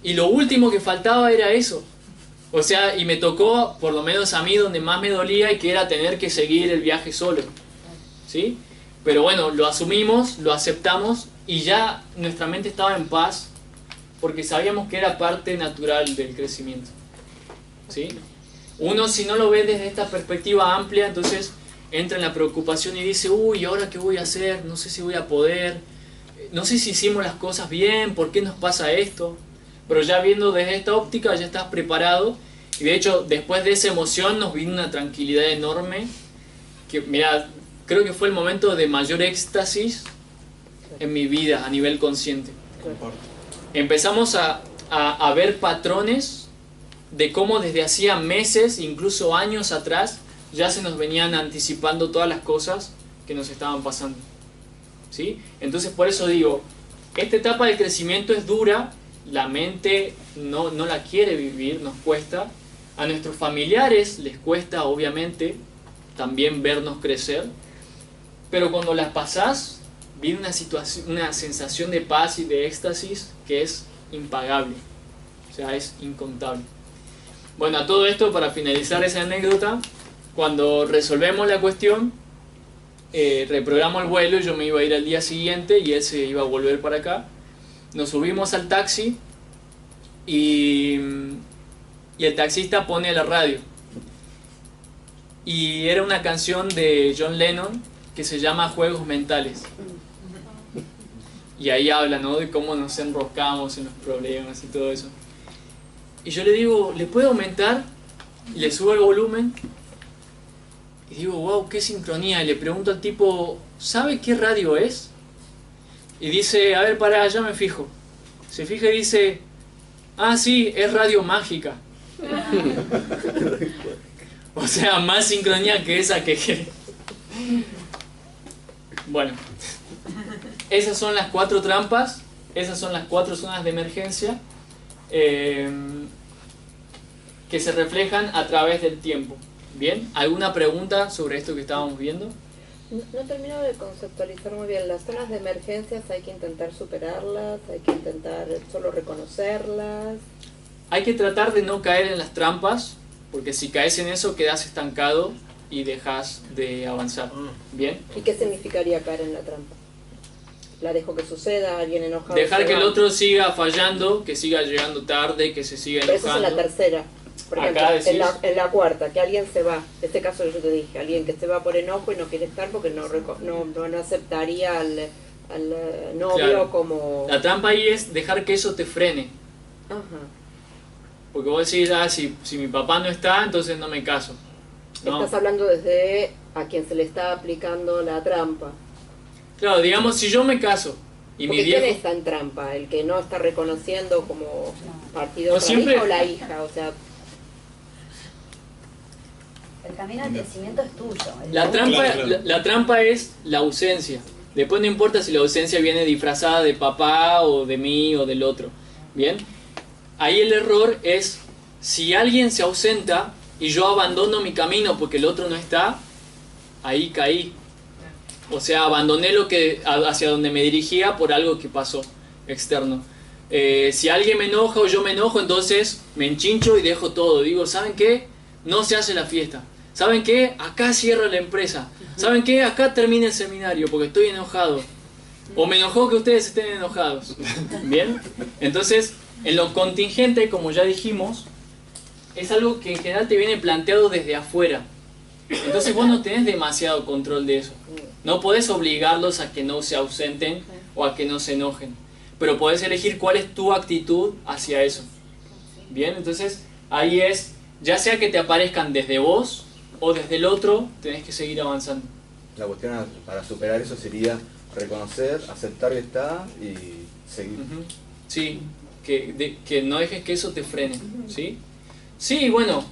y lo último que faltaba era eso. O sea, y me tocó, por lo menos a mí, donde más me dolía, y que era tener que seguir el viaje solo, ¿sí? Pero bueno, lo asumimos, lo aceptamos, y ya nuestra mente estaba en paz, porque sabíamos que era parte natural del crecimiento, ¿sí? Uno, si no lo ve desde esta perspectiva amplia, entonces entra en la preocupación y dice, uy, ¿ahora qué voy a hacer? No sé si voy a poder, no sé si hicimos las cosas bien, ¿por qué nos pasa esto? Pero ya viendo desde esta óptica ya estás preparado, y de hecho después de esa emoción nos vino una tranquilidad enorme, que mira, creo que fue el momento de mayor éxtasis en mi vida a nivel consciente. Empezamos a ver patrones de cómo desde hacía meses, incluso años atrás, ya se nos venían anticipando todas las cosas que nos estaban pasando, ¿sí? Entonces por eso digo, esta etapa del crecimiento es dura, la mente no la quiere vivir, nos cuesta, a nuestros familiares les cuesta obviamente también vernos crecer, pero cuando las pasás viene una sensación de paz y de éxtasis que es impagable, o sea, es incontable. Bueno, a todo esto, para finalizar esa anécdota, cuando resolvemos la cuestión, reprogramó el vuelo, yo me iba a ir al día siguiente y él se iba a volver para acá. Nos subimos al taxi y el taxista pone la radio. Y era una canción de John Lennon que se llama Juegos Mentales. Y ahí habla, ¿no?, de cómo nos enroscamos en los problemas y todo eso. Y yo le digo, ¿le puedo aumentar? Y le subo el volumen. Y digo, wow, qué sincronía. Y le pregunto al tipo, ¿sabe qué radio es? Y dice, a ver, pará, ya me fijo. Se fija y dice, ah, sí, es Radio Mágica. O sea, más sincronía que esa que... Bueno, esas son las 4 trampas, esas son las 4 zonas de emergencia que se reflejan a través del tiempo. ¿Bien? ¿Alguna pregunta sobre esto que estábamos viendo? No termino de conceptualizar muy bien. Las zonas de emergencias hay que intentar superarlas, hay que intentar solo reconocerlas. Hay que tratar de no caer en las trampas, porque si caes en eso quedas estancado y dejas de avanzar. ¿Bien? ¿Y qué significaría caer en la trampa? ¿La dejo que suceda? ¿Alguien enojado? Dejar que el otro siga fallando, que siga llegando tarde, que se siga enojando. Pero eso es en la tercera. Por ejemplo, Acá decís... en la cuarta, que alguien se va. En este caso yo te dije, alguien que se va por enojo y no quiere estar porque no aceptaría al novio, claro, como... La trampa ahí es dejar que eso te frene. Ajá. Porque vos decís, ah, si mi papá no está, entonces no me caso. No. Estás hablando desde a quien se le está aplicando la trampa. Claro, digamos, si yo me caso y porque mi viejo... ¿quién está en trampa? ¿El que no está reconociendo como partido no, siempre... hija o la hija? O sea... El camino al crecimiento es tuyo. La trampa es la ausencia. Después no importa si la ausencia viene disfrazada de papá o de mí o del otro. ¿Bien? Ahí el error es, si alguien se ausenta y yo abandono mi camino porque el otro no está, ahí caí. O sea, abandoné hacia donde me dirigía por algo que pasó externo. Si alguien me enoja o yo me enojo, entonces me enchincho y dejo todo. Digo, ¿saben qué? No se hace la fiesta. ¿Saben qué? Acá cierro la empresa. ¿Saben qué? Acá termina el seminario porque estoy enojado. O me enojó que ustedes estén enojados. ¿Bien? Entonces, en lo contingente, como ya dijimos, es algo que en general te viene planteado desde afuera. Entonces vos no tenés demasiado control de eso. No podés obligarlos a que no se ausenten o a que no se enojen. Pero podés elegir cuál es tu actitud hacia eso. Bien, entonces ahí es, ya sea que te aparezcan desde vos o desde el otro, tenés que seguir avanzando. La cuestión para superar eso sería reconocer, aceptar que está y seguir. Sí, que no dejes que eso te frene. ¿Sí? Sí, bueno,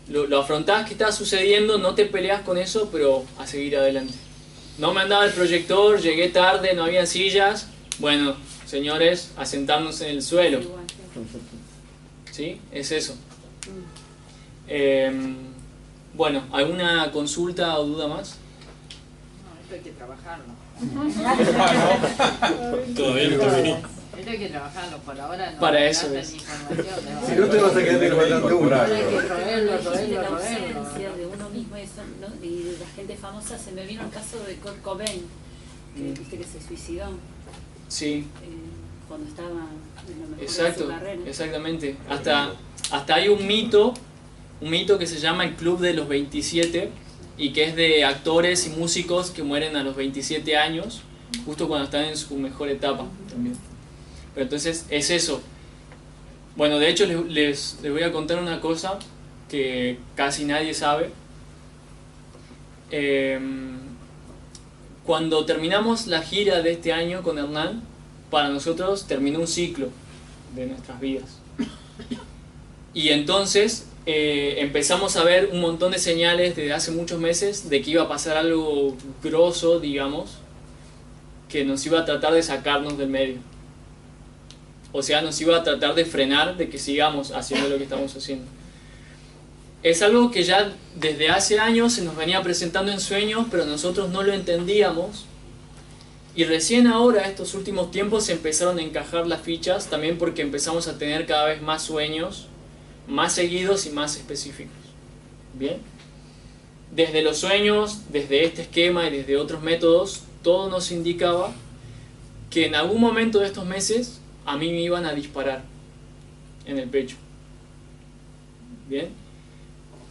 lo afrontás que está sucediendo, no te peleas con eso, pero a seguir adelante. No me andaba el proyector, llegué tarde, no había sillas. Bueno, señores, a sentarnos en el suelo. ¿Sí? Es eso. Bueno, ¿alguna consulta o duda más? No, esto hay que trabajarlo. Todavía no terminé. Es lo que trabajan por ahora, no para eso es. ni información, ¿no? Si no te vas a quedar recordando una. Hay que roerlo, De la roerlo. ausencia de uno mismo eso, ¿no? Y de la gente famosa, se me vino el caso de Kurt Cobain, que viste que se suicidó Sí, cuando estaba en lo mejor de su exacto, carrera. exactamente. Hasta hay un mito que se llama el Club de los 27 y que es de actores y músicos que mueren a los 27 años, justo cuando están en su mejor etapa también. Pero entonces es eso. Bueno, de hecho les voy a contar una cosa que casi nadie sabe. Cuando terminamos la gira de este año con Hernán, para nosotros terminó un ciclo de nuestras vidas. Y entonces empezamos a ver un montón de señales desde hace muchos meses de que iba a pasar algo grosso, digamos, que nos iba a tratar de sacarnos del medio. O sea, nos iba a tratar de frenar de que sigamos haciendo lo que estamos haciendo. Es algo que ya desde hace años se nos venía presentando en sueños, pero nosotros no lo entendíamos. Y recién ahora, estos últimos tiempos, se empezaron a encajar las fichas, también porque empezamos a tener cada vez más sueños, más seguidos y más específicos. ¿Bien? Desde los sueños, desde este esquema y desde otros métodos, todo nos indicaba que en algún momento de estos meses a mí me iban a disparar en el pecho. ¿Bien?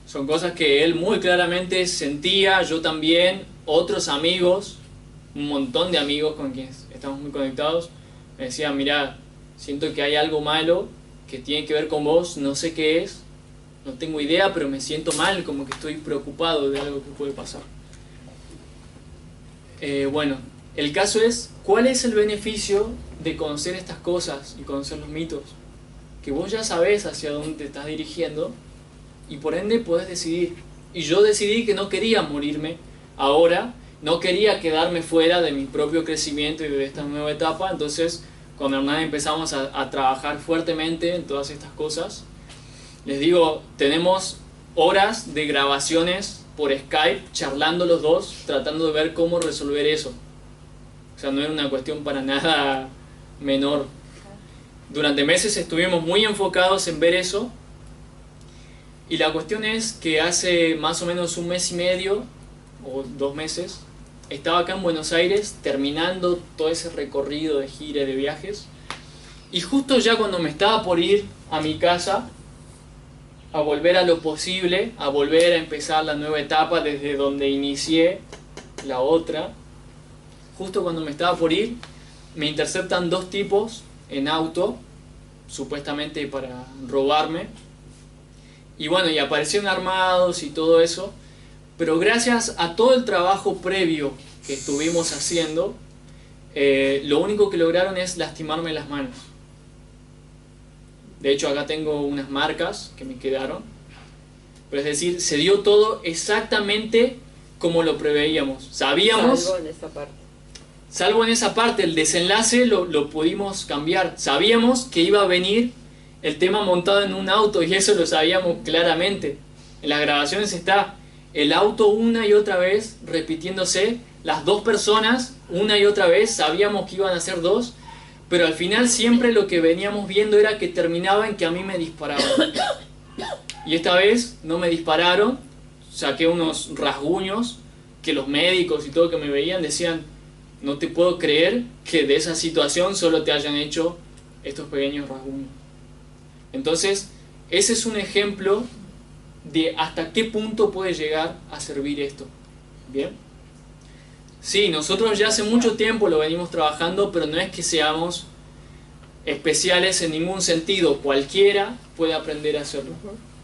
Son cosas que él muy claramente sentía, yo también, otros amigos, un montón de amigos con quienes estamos muy conectados, me decían, mirá, siento que hay algo malo que tiene que ver con vos, no sé qué es, no tengo idea, pero me siento mal, como que estoy preocupado de algo que puede pasar. Bueno, el caso es, ¿cuál es el beneficio de conocer estas cosas y conocer los mitos? Que vos ya sabés hacia dónde te estás dirigiendo y por ende podés decidir. Y yo decidí que no quería morirme ahora, no quería quedarme fuera de mi propio crecimiento y de esta nueva etapa. Entonces, con Hernán empezamos a trabajar fuertemente en todas estas cosas. Les digo, tenemos horas de grabaciones por Skype, charlando los dos, tratando de ver cómo resolver eso. O sea, no era una cuestión para nada menor. Durante meses estuvimos muy enfocados en ver eso. Y la cuestión es que hace más o menos un mes y medio, o 2 meses, estaba acá en Buenos Aires terminando todo ese recorrido de gira y de viajes. Y justo ya cuando me estaba por ir a mi casa, a volver a lo posible, a volver a empezar la nueva etapa desde donde inicié la otra, justo cuando me estaba por ir, me interceptan 2 tipos en auto, supuestamente para robarme. Y bueno, y aparecieron armados y todo eso, pero gracias a todo el trabajo previo que estuvimos haciendo, lo único que lograron es lastimarme las manos. De hecho, acá tengo unas marcas que me quedaron. Pero es decir, se dio todo exactamente como lo preveíamos. Sabíamos... Salvo en esa parte. Salvo en esa parte, el desenlace lo pudimos cambiar. Sabíamos que iba a venir el tema montado en un auto y eso lo sabíamos claramente. En las grabaciones está el auto una y otra vez repitiéndose, las 2 personas una y otra vez, sabíamos que iban a ser 2, pero al final siempre lo que veníamos viendo era que terminaba en que a mí me disparaban. Y esta vez no me dispararon, saqué unos rasguños que los médicos y todo que me veían decían, no te puedo creer que de esa situación solo te hayan hecho estos pequeños rasguños. Entonces, ese es un ejemplo de hasta qué punto puede llegar a servir esto. ¿Bien? Sí, nosotros ya hace mucho tiempo lo venimos trabajando, pero no es que seamos especiales en ningún sentido. Cualquiera puede aprender a hacerlo.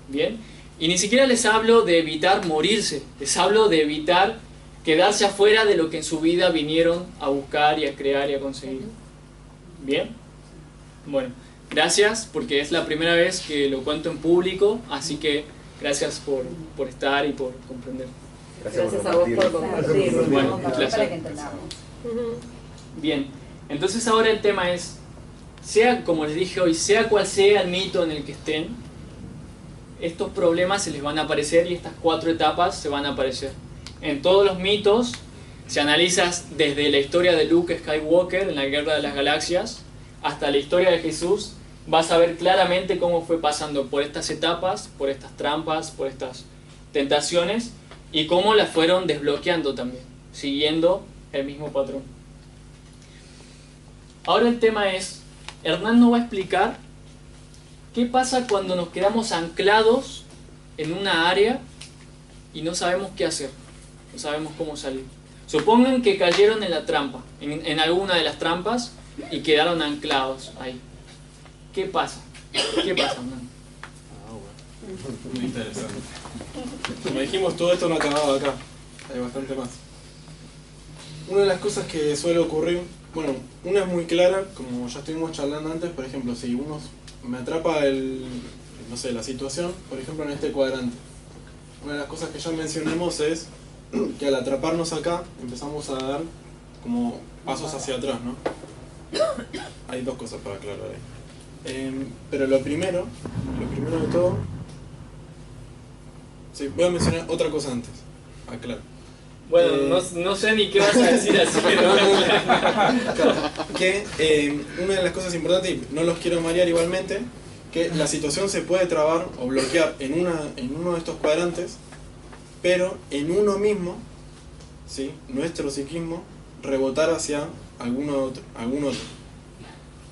¿Bien? Y ni siquiera les hablo de evitar morirse, les hablo de evitar quedarse afuera de lo que en su vida vinieron a buscar y a crear y a conseguir. ¿Bien? Bueno, gracias porque es la primera vez que lo cuento en público, así que gracias por estar y por comprender. Gracias a vos por compartir. Bueno, un Para placer. que entendamos. Bien, entonces ahora el tema es, sea como les dije hoy, sea cual sea el mito en el que estén, estos problemas se les van a aparecer y estas 4 etapas se van a aparecer. En todos los mitos, si analizas desde la historia de Luke Skywalker en la Guerra de las Galaxias, hasta la historia de Jesús, vas a ver claramente cómo fue pasando por estas etapas, por estas trampas, por estas tentaciones, y cómo las fueron desbloqueando también, siguiendo el mismo patrón. Ahora el tema es, Hernán nos va a explicar qué pasa cuando nos quedamos anclados en una área y no sabemos qué hacer, no sabemos cómo salir. Supongan que cayeron en la trampa, en alguna de las trampas, y quedaron anclados ahí. ¿Qué pasa? ¿Qué pasa, Hernán? Muy interesante. Como dijimos, todo esto no ha acabado acá. Hay bastante más. Una de las cosas que suele ocurrir, bueno, una es muy clara, como ya estuvimos charlando antes, por ejemplo, si uno me atrapa no sé, la situación, por ejemplo, en este cuadrante. Una de las cosas que ya mencionamos es que al atraparnos acá, empezamos a dar como pasos hacia atrás, ¿no? Hay dos cosas para aclarar ahí. Pero lo primero de todo, sí, voy a mencionar otra cosa antes, aclaro. Bueno, no sé ni qué vas a decir, así que no. Claro, que una de las cosas importantes, y no los quiero marear igualmente, que la situación se puede trabar o bloquear en uno de estos cuadrantes, pero en uno mismo, ¿sí? Nuestro psiquismo, rebotar hacia algún otro.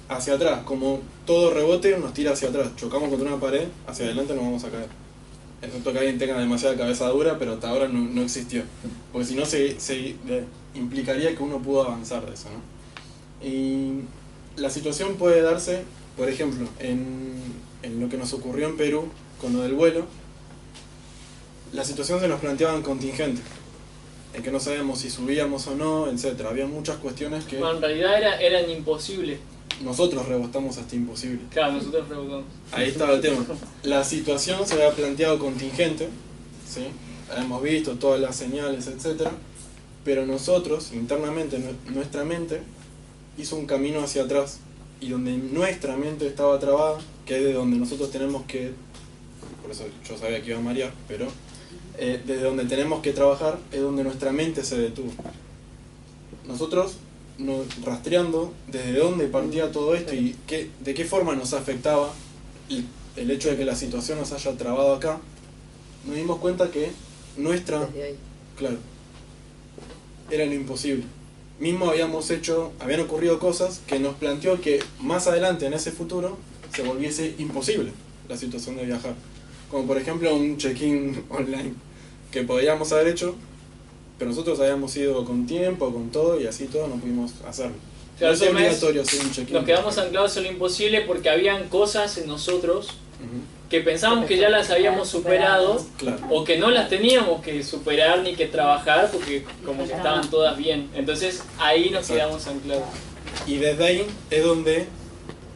Hacia atrás, como todo rebote nos tira hacia atrás. Chocamos contra una pared, hacia adelante nos vamos a caer. Excepto que alguien tenga demasiada cabeza dura, pero hasta ahora no existió. Porque si no, implicaría que uno pudo avanzar de eso, ¿no? Y la situación puede darse, por ejemplo, en lo que nos ocurrió en Perú, con lo del vuelo. La situación se nos planteaba en contingente, en que no sabíamos si subíamos o no, etc. Había muchas cuestiones que Bueno, en realidad eran imposibles. nosotros rebotamos hasta imposible. Claro, nosotros rebotamos. Ahí estaba el tema. La situación se había planteado contingente, ¿sí? Habíamos visto todas las señales, etc. Pero nosotros, internamente, nuestra mente hizo un camino hacia atrás. Y donde nuestra mente estaba trabada, que es de donde nosotros tenemos que, por eso yo sabía que iba a marear, pero desde donde tenemos que trabajar es donde nuestra mente se detuvo. Nosotros, rastreando desde dónde partía todo esto y de qué forma nos afectaba el hecho de que la situación nos haya trabado acá, nos dimos cuenta que claro, era lo imposible. Mismo habían ocurrido cosas que nos planteó que más adelante en ese futuro se volviese imposible la situación de viajar. Como por ejemplo un check-in online que podríamos haber hecho, pero nosotros habíamos ido con tiempo, con todo, y así todo no pudimos hacerlo. Claro, no es obligatorio hacer un check-in. Nos quedamos anclados en lo imposible porque habían cosas en nosotros que pensábamos que ya las habíamos superado, Claro. o que no las teníamos que superar ni que trabajar porque como que estaban todas bien. Entonces ahí nos quedamos anclados. Y desde ahí es donde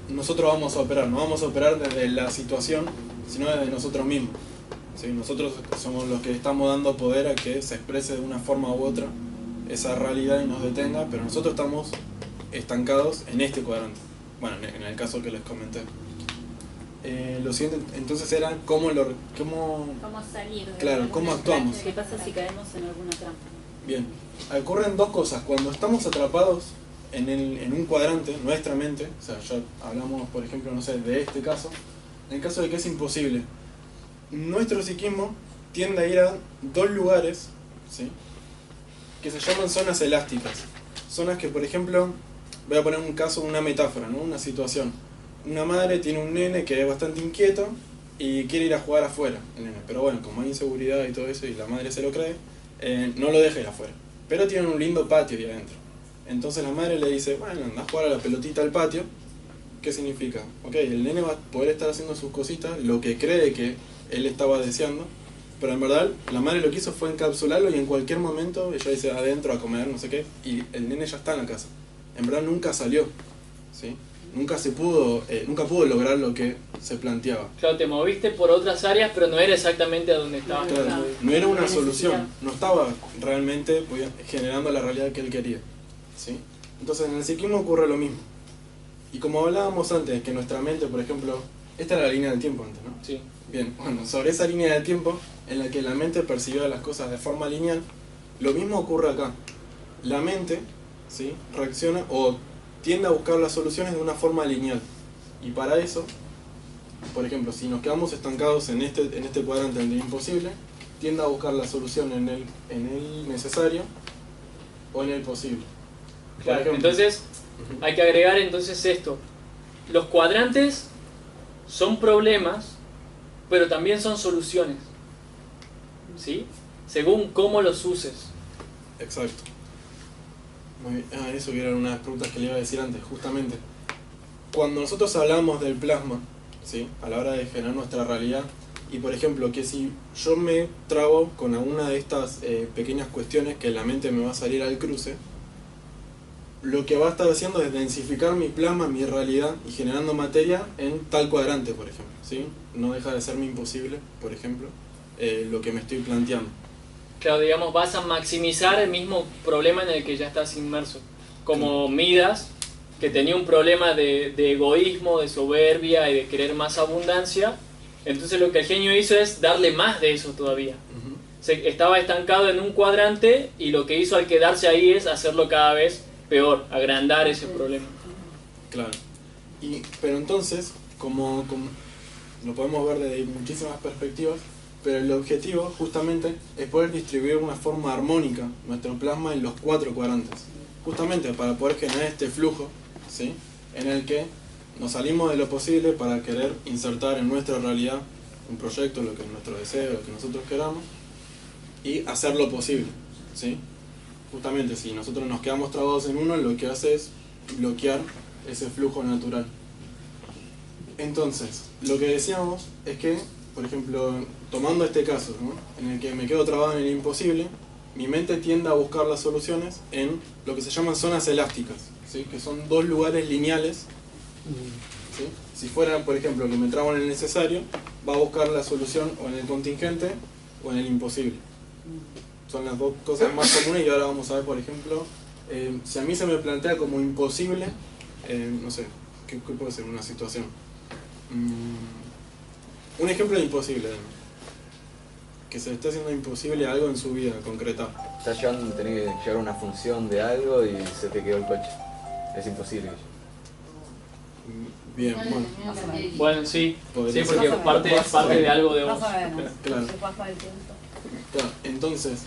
nosotros vamos a operar. No vamos a operar desde la situación, sino desde nosotros mismos. ¿Sí? Nosotros somos los que estamos dando poder a que se exprese de una forma u otra esa realidad y nos detenga, pero nosotros estamos estancados en este cuadrante. Bueno, en el caso que les comenté. Lo siguiente entonces era cómo salir de claro, alguna cómo actuamos. ¿Qué pasa si caemos en alguna trampa? Bien, ocurren dos cosas. Cuando estamos atrapados en un cuadrante, nuestra mente, o sea, ya hablamos, por ejemplo, no sé, de este caso, en el caso de que es imposible, nuestro psiquismo tiende a ir a dos lugares, ¿sí? Que se llaman zonas elásticas. Zonas que, por ejemplo, voy a poner un caso, una metáfora, ¿no? Una situación. Una madre tiene un nene que es bastante inquieto y quiere ir a jugar afuera, el nene. Pero bueno, como hay inseguridad y todo eso y la madre se lo cree, no lo deja ir afuera. Pero tienen un lindo patio ahí adentro. Entonces la madre le dice, bueno, anda a jugar a la pelotita al patio. ¿Qué significa? Ok, el nene va a poder estar haciendo sus cositas, lo que cree que él estaba deseando, pero en verdad la madre lo que hizo fue encapsularlo y en cualquier momento ella dice adentro a comer, no sé qué, y el nene ya está en la casa. En verdad nunca salió, ¿sí? Nunca pudo lograr lo que se planteaba. Claro, te moviste por otras áreas, pero no era exactamente a donde estabas. Claro, no era una solución, no estaba realmente generando la realidad que él quería, ¿sí? Entonces en el psiquismo ocurre lo mismo. Y como hablábamos antes, que nuestra mente, por ejemplo, esta era la línea del tiempo antes, ¿no? Sí. Bien, bueno, sobre esa línea del tiempo en la que la mente percibió las cosas de forma lineal, lo mismo ocurre acá. La mente, ¿sí? Reacciona o tiende a buscar las soluciones de una forma lineal. Y para eso, por ejemplo, si nos quedamos estancados en este cuadrante del imposible, tiende a buscar la solución en el necesario o en el posible. Claro, Por ejemplo, entonces hay que agregar entonces esto. Los cuadrantes son problemas, pero también son soluciones. ¿Sí? Según cómo los uses. exacto. Muy bien. Eso eran unas preguntas que le iba a decir antes, justamente. Cuando nosotros hablamos del plasma, ¿sí? A la hora de generar nuestra realidad, y por ejemplo, que si yo me trabo con alguna de estas pequeñas cuestiones que la mente me va a salir al cruce, lo que va a estar haciendo es densificar mi plasma, mi realidad, y generando materia en tal cuadrante, por ejemplo, ¿sí? No deja de serme imposible, por ejemplo, lo que me estoy planteando. Claro, digamos, vas a maximizar el mismo problema en el que ya estás inmerso. Como Midas, que tenía un problema de egoísmo, de soberbia y de querer más abundancia. Entonces lo que el genio hizo es darle más de eso todavía. Estaba estancado en un cuadrante y lo que hizo al quedarse ahí es hacerlo cada vez peor, agrandar ese problema. Claro. Pero entonces, como lo podemos ver desde muchísimas perspectivas, pero el objetivo justamente es poder distribuir de una forma armónica nuestro plasma en los 4 cuadrantes. Justamente para poder generar este flujo, ¿sí? En el que nos salimos de lo posible para querer insertar en nuestra realidad un proyecto, lo que es nuestro deseo, lo que nosotros queramos, y hacer lo posible, ¿sí? Justamente si nosotros nos quedamos trabados en uno, lo que hace es bloquear ese flujo natural. Entonces, lo que decíamos es que, por ejemplo, tomando este caso, ¿no? En el que me quedo trabado en el imposible, mi mente tiende a buscar las soluciones en lo que se llaman zonas elásticas, ¿sí? Que son 2 lugares lineales, ¿sí? Si fuera, por ejemplo, que me trabo en el necesario, va a buscar la solución o en el contingente o en el imposible. Son las 2 cosas más comunes, y ahora vamos a ver, por ejemplo, si a mí se me plantea como imposible, no sé, ¿qué puede ser una situación? Un ejemplo de imposible, que se le está haciendo imposible algo en su vida concreta. Estás llevando, tenés que llevar una función de algo y se te quedó el coche. Es imposible. Bien, bueno. Bueno, sí, Podría sí, porque ser. parte de algo de vos. Más o menos. Claro. Se pasa el tiempo. Claro, entonces,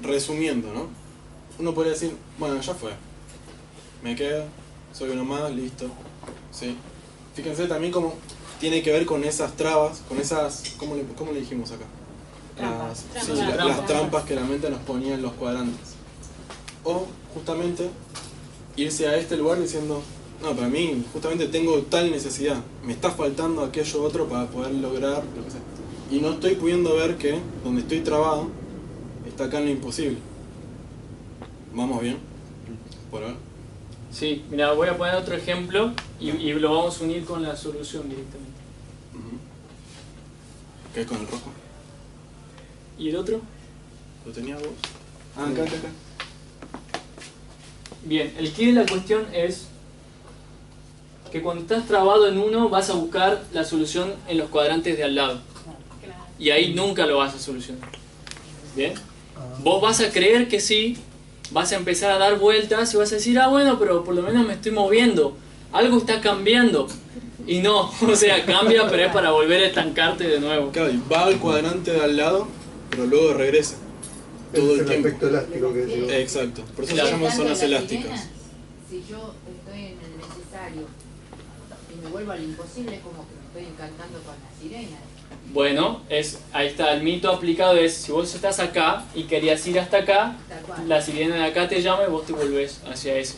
resumiendo, ¿no? Uno podría decir, bueno, ya fue. Me quedo, soy uno más, listo. ¿Sí? Fíjense también cómo tiene que ver con esas trabas, con esas... ¿Cómo le dijimos acá? Trampas. Las trampas que la mente nos ponía en los cuadrantes. O, justamente, irse a este lugar diciendo, no, para mí, justamente tengo tal necesidad, me está faltando aquello otro para poder lograr lo que sea. Y no estoy pudiendo ver que donde estoy trabado está acá en lo imposible. ¿Vamos bien? Por ahora. Sí, mira, voy a poner otro ejemplo y lo vamos a unir con la solución directamente. ¿Qué es con el rojo? ¿Y el otro? ¿Lo tenías vos? Ah, acá. Bien, el quid de la cuestión es que cuando estás trabado en uno vas a buscar la solución en los cuadrantes de al lado. Y ahí nunca lo vas a solucionar. ¿Bien? Vos vas a creer que sí, vas a empezar a dar vueltas y vas a decir, ah, bueno, pero por lo menos me estoy moviendo, algo está cambiando. Y no, o sea, cambia, pero es para volver a estancarte de nuevo. Claro, y va al cuadrante de al lado, pero luego regresa. Todo el tiempo. efecto elástico que decimos. Exacto, por eso Claro. se llaman zonas Las elásticas. sirenas, si yo estoy en el necesario y me vuelvo al imposible, es como que me estoy encantando con las sirenas. Bueno, ahí está, el mito aplicado es, si vos estás acá y querías ir hasta acá, Tal cual. la sirena de acá te llama y vos te volvés hacia ese.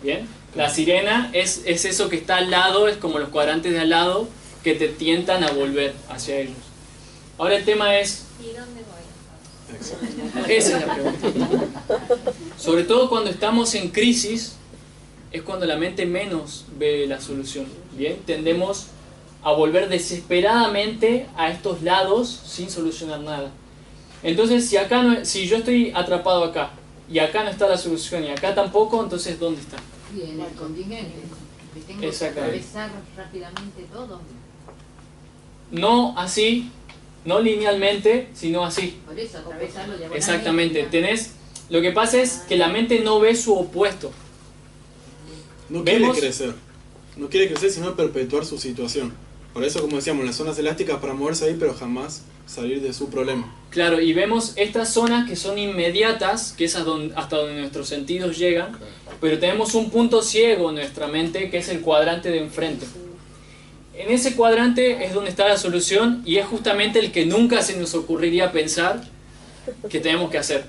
¿Bien? La sirena es eso que está al lado, es como los cuadrantes de al lado que te tientan a volver hacia ellos. Ahora el tema es, ¿Y dónde voy? Exacto. esa es la pregunta. Sobre todo cuando estamos en crisis, es cuando la mente menos ve la solución. ¿Bien? Tendemos a volver desesperadamente a estos lados sin solucionar nada. Entonces, si yo estoy atrapado acá, y acá no está la solución, y acá tampoco, entonces ¿dónde está? Y en el contingente, que tengo que Exactamente. atravesar rápidamente todo. No así, no linealmente, sino así. Por eso, atravesarlo diagonalmente. Exactamente. Lo que pasa es que la mente no ve su opuesto. No quiere vemos, crecer. No quiere crecer, sino perpetuar su situación. Por eso, como decíamos, las zonas elásticas para moverse ahí, pero jamás salir de su problema. claro, y vemos estas zonas que son inmediatas, que es hasta donde nuestros sentidos llegan, pero tenemos un punto ciego en nuestra mente, que es el cuadrante de enfrente. En ese cuadrante es donde está la solución y es justamente el que nunca se nos ocurriría pensar que tenemos que hacer.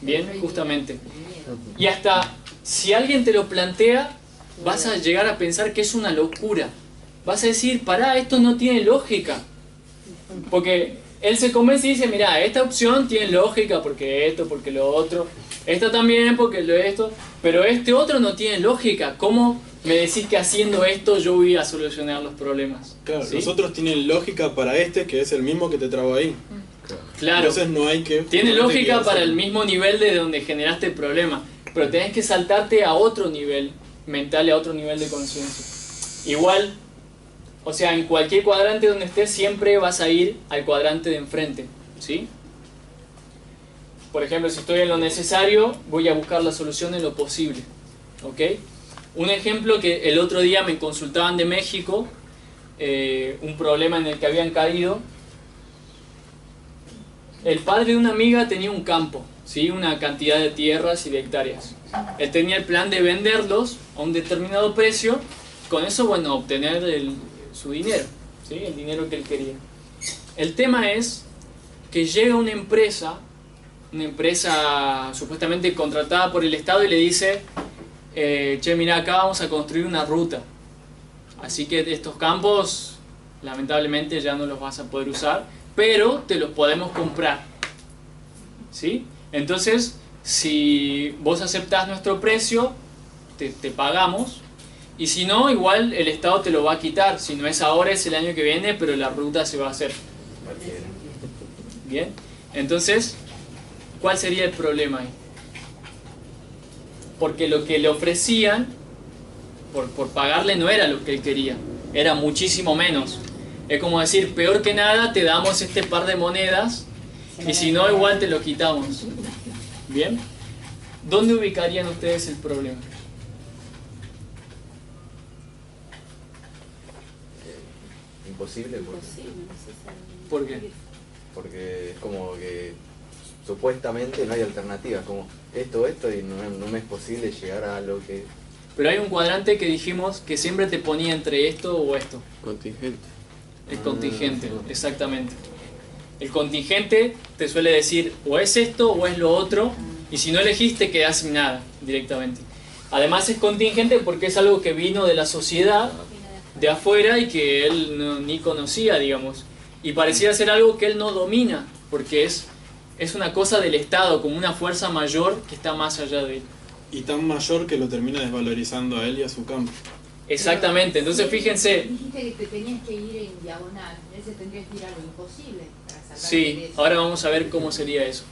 Bien, justamente. Y hasta si alguien te lo plantea, vas a llegar a pensar que es una locura. Vas a decir, pará, esto no tiene lógica. Porque él se convence y dice, mirá, esta opción tiene lógica porque esto, porque lo otro. Esta también porque lo esto. Pero este otro no tiene lógica. ¿Cómo me decís que haciendo esto yo voy a solucionar los problemas? Claro, ¿Sí? los otros tienen lógica para este, que es el mismo que te trabó ahí. Claro. Entonces no hay que... Tiene no te lógica quedas para ahí. el mismo nivel de donde generaste el problema, pero tenés que saltarte a otro nivel mental y a otro nivel de conciencia. Igual, o sea, en cualquier cuadrante donde estés siempre vas a ir al cuadrante de enfrente, ¿sí? Por ejemplo, si estoy en lo necesario, voy a buscar la solución en lo posible, ¿ok? Un ejemplo que el otro día me consultaban de México, un problema en el que habían caído. El padre de una amiga tenía un campo, ¿sí? Una cantidad de tierras y de hectáreas. Él tenía el plan de venderlos a un determinado precio, con eso, bueno, obtener su dinero, ¿sí? El dinero que él quería. El tema es que llega una empresa supuestamente contratada por el Estado y le dice, che, mira, acá vamos a construir una ruta. Así que estos campos, lamentablemente, ya no los vas a poder usar, pero te los podemos comprar, ¿sí? Entonces, si vos aceptás nuestro precio, te pagamos, y si no, igual el Estado te lo va a quitar. Si no es ahora, es el año que viene, pero la ruta se va a hacer. Bien, entonces, ¿cuál sería el problema ahí? Porque lo que le ofrecían por pagarle no era lo que él quería, era muchísimo menos. Es como decir, peor que nada, te damos este par de monedas y si no, igual te lo quitamos. ¿Bien? ¿Dónde ubicarían ustedes el problema? Imposible, ¿Por qué? porque es como que supuestamente no hay alternativas, como esto y no me es posible llegar a lo que... Pero hay un cuadrante que dijimos que siempre te ponía entre esto o esto. Contingente. El contingente, exactamente. El contingente te suele decir o es esto o es lo otro, y si no elegiste quedás sin nada directamente. Además es contingente porque es algo que vino de la sociedad de afuera y que él ni conocía, digamos. Y pareciera ser algo que él no domina, porque es una cosa del Estado, como una fuerza mayor que está más allá de él. Y tan mayor que lo termina desvalorizando a él y a su campo. Exactamente, entonces fíjense. Dijiste que te tenías que ir en diagonal, ese tendrías que ir a lo imposible para sacar de Sí, eso. ahora vamos a ver cómo sería eso.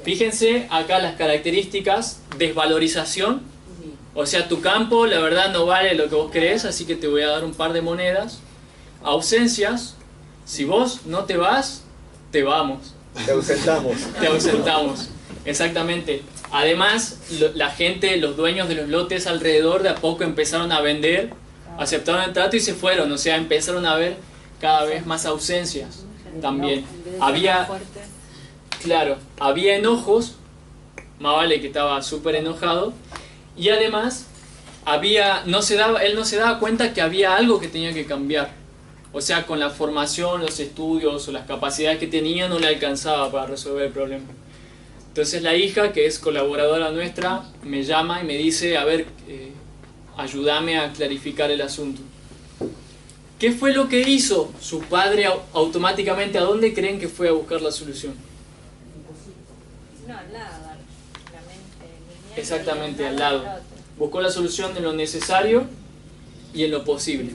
Fíjense acá las características: desvalorización, Sí. o sea, tu campo la verdad no vale lo que vos querés, así que te voy a dar un par de monedas. Ausencias, si vos no te vas, te vamos, Te ausentamos. te ausentamos. Exactamente. Además, la gente, los dueños de los lotes alrededor de a poco empezaron a vender, aceptaron el trato y se fueron, o sea, empezaron a ver cada vez más ausencias también. Había, claro, había enojos, más vale que estaba súper enojado, y además él no se daba cuenta que había algo que tenía que cambiar. O sea, con la formación, los estudios o las capacidades que tenía no le alcanzaba para resolver el problema. Entonces la hija, que es colaboradora nuestra, me llama y me dice, a ver, ayúdame a clarificar el asunto. ¿Qué fue lo que hizo su padre automáticamente? ¿A dónde creen que fue a buscar la solución? No, al lado, la mente. Exactamente, al lado. Buscó la solución en lo necesario y en lo posible.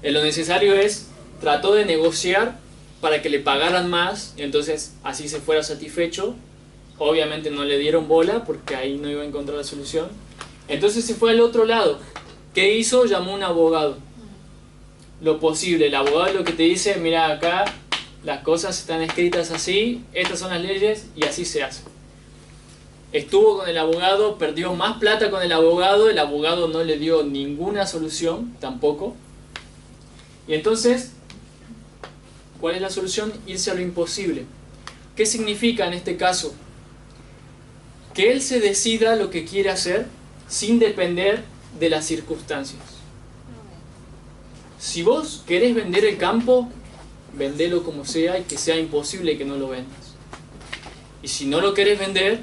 En lo necesario trató de negociar para que le pagaran más, y entonces así se fuera satisfecho. Obviamente no le dieron bola porque ahí no iba a encontrar la solución. Entonces se fue al otro lado. ¿Qué hizo? Llamó a un abogado. Lo posible. El abogado es lo que te dice, mira, acá las cosas están escritas así, estas son las leyes y así se hace. estuvo con el abogado, perdió más plata con el abogado no le dio ninguna solución tampoco. Y entonces, ¿cuál es la solución? Irse a lo imposible. ¿Qué significa en este caso? Que él se decida lo que quiere hacer sin depender de las circunstancias. Si vos querés vender el campo, vendelo como sea y que sea imposible que no lo vendas. Y si no lo querés vender,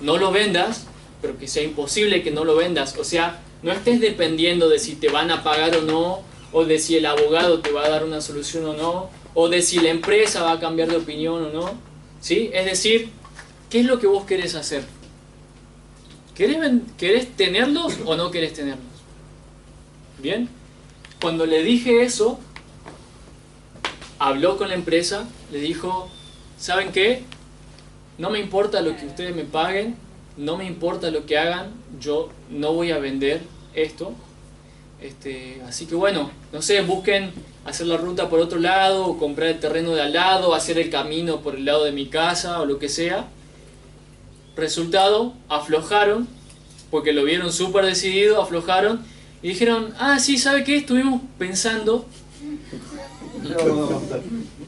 no lo vendas, pero que sea imposible que no lo vendas. O sea, no estés dependiendo de si te van a pagar o no, o de si el abogado te va a dar una solución o no, o de si la empresa va a cambiar de opinión o no. ¿Sí? Es decir, ¿qué es lo que vos querés hacer? ¿Querés tenerlos o no querés tenerlos? ¿Bien? Cuando le dije eso, habló con la empresa, le dijo, ¿saben qué? No me importa lo que ustedes me paguen, no me importa lo que hagan, yo no voy a vender esto. Así que bueno, no sé, busquen hacer la ruta por otro lado, o comprar el terreno de al lado, hacer el camino por el lado de mi casa, o lo que sea. Resultado, aflojaron, porque lo vieron súper decidido, aflojaron, y dijeron, ah, sí, ¿sabe qué? Estuvimos pensando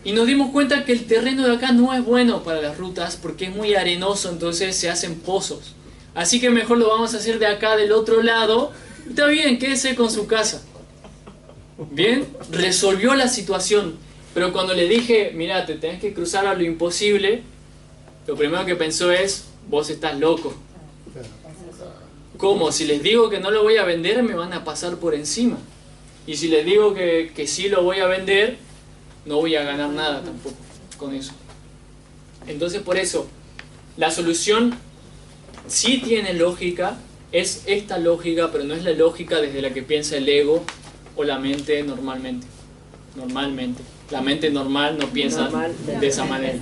y nos dimos cuenta que el terreno de acá no es bueno para las rutas porque es muy arenoso, entonces se hacen pozos. Así que mejor lo vamos a hacer de acá, del otro lado. Está bien, quédese con su casa. Bien, resolvió la situación. Pero cuando le dije, mira, te tenés que cruzar a lo imposible, lo primero que pensó es, vos estás loco. ¿Cómo? Si les digo que no lo voy a vender, me van a pasar por encima. Y si les digo que sí lo voy a vender, no voy a ganar nada tampoco con eso. Entonces, por eso, la solución sí tiene lógica, es esta lógica, pero no es la lógica desde la que piensa el ego o la mente normalmente. Normalmente. La mente normal no piensa de esa manera.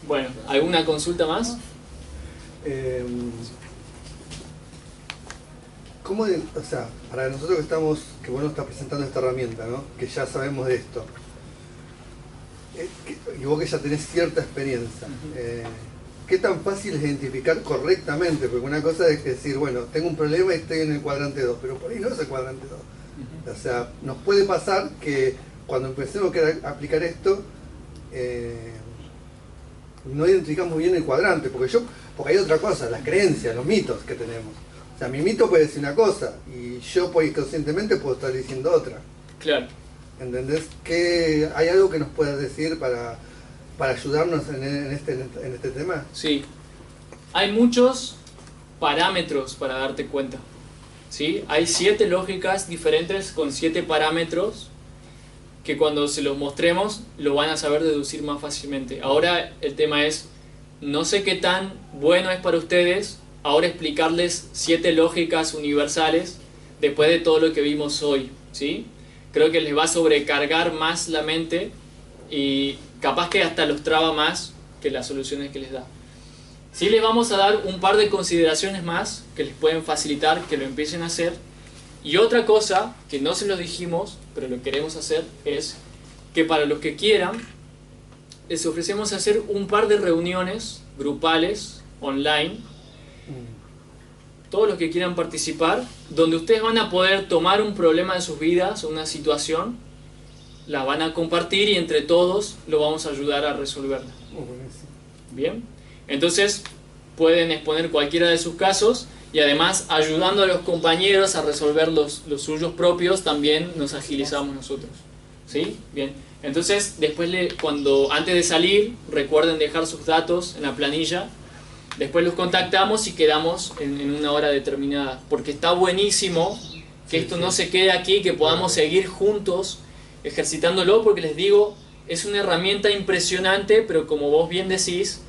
Bueno, ¿alguna consulta más? ¿Cómo o sea, para nosotros que vos nos estás presentando esta herramienta, ¿no? Que ya sabemos de esto, y vos que ya tenés cierta experiencia, ¿qué tan fácil es identificar correctamente? Porque una cosa es decir, bueno, tengo un problema y estoy en el cuadrante 2, pero por ahí no es el cuadrante 2. O sea, nos puede pasar que cuando empecemos a aplicar esto, no identificamos bien el cuadrante, porque hay otra cosa, las creencias, los mitos que tenemos. O sea, mi mito puede decir una cosa y yo pues, inconscientemente puedo estar diciendo otra. Claro. ¿Entendés? ¿Hay algo que nos puedas decir para ayudarnos en este tema? Sí. Hay muchos parámetros para darte cuenta. ¿Sí? Hay 7 lógicas diferentes con 7 parámetros que cuando se los mostremos lo van a saber deducir más fácilmente. Ahora el tema es, no sé qué tan bueno es para ustedes ahora explicarles 7 lógicas universales después de todo lo que vimos hoy, ¿sí? Creo que les va a sobrecargar más la mente y capaz que hasta los traba más que las soluciones que les da. Sí les vamos a dar un par de consideraciones más que les pueden facilitar que lo empiecen a hacer. Y otra cosa que no se lo dijimos, pero lo queremos hacer, es que para los que quieran, les ofrecemos hacer un par de reuniones grupales, online, todos los que quieran participar, donde ustedes van a poder tomar un problema de sus vidas o una situación, la van a compartir y entre todos lo vamos a ayudar a resolverla. Bien, entonces pueden exponer cualquiera de sus casos y además ayudando a los compañeros a resolver los suyos propios, también nos agilizamos nosotros. ¿Sí? Bien, entonces después antes de salir recuerden dejar sus datos en la planilla. Después los contactamos y quedamos en una hora determinada. Porque está buenísimo que esto no se quede aquí, que podamos seguir juntos ejercitándolo, porque les digo, es una herramienta impresionante, pero como vos bien decís,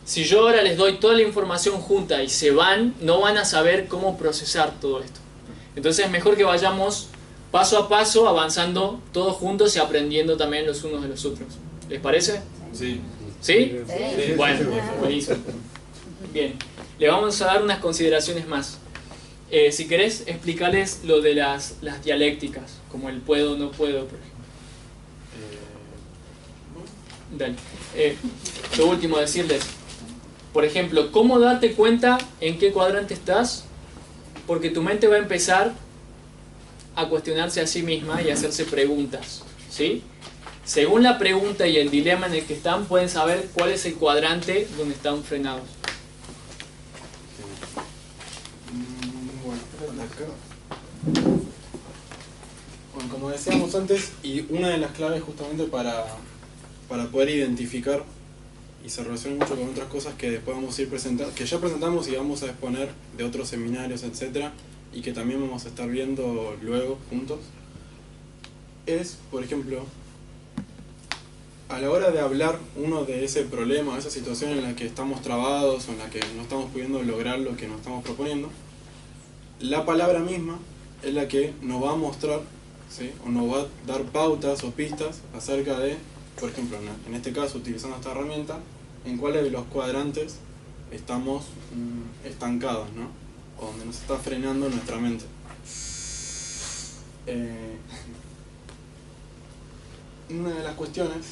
si yo ahora les doy toda la información junta y se van, no van a saber cómo procesar todo esto. Entonces es mejor que vayamos paso a paso, avanzando todos juntos y aprendiendo también los unos de los otros. ¿Les parece? Sí. ¿Sí? Sí. Bueno, buenísimo. Bien, le vamos a dar unas consideraciones más. Si querés, explicarles lo de las dialécticas, como el puedo o no puedo, por ejemplo. Dale. Lo último, decirles, Por ejemplo, ¿cómo darte cuenta en qué cuadrante estás? Porque tu mente va a empezar a cuestionarse a sí misma y a hacerse preguntas, ¿sí? Según la pregunta y el dilema en el que están, pueden saber cuál es el cuadrante donde están frenados. Bueno, como decíamos antes, y una de las claves justamente para poder identificar, y se relaciona mucho con otras cosas que después vamos a ir presentando, que ya presentamos y vamos a exponer de otros seminarios, etcétera, y que también vamos a estar viendo luego juntos, es, por ejemplo, a la hora de hablar uno de ese problema, de esa situación en la que estamos trabados o en la que no estamos pudiendo lograr lo que nos estamos proponiendo, la palabra misma es la que nos va a mostrar, ¿sí? O nos va a dar pautas o pistas acerca de, por ejemplo, en este caso, utilizando esta herramienta, en cuáles de los cuadrantes estamos estancados, ¿no? O donde nos está frenando nuestra mente. Una de las cuestiones,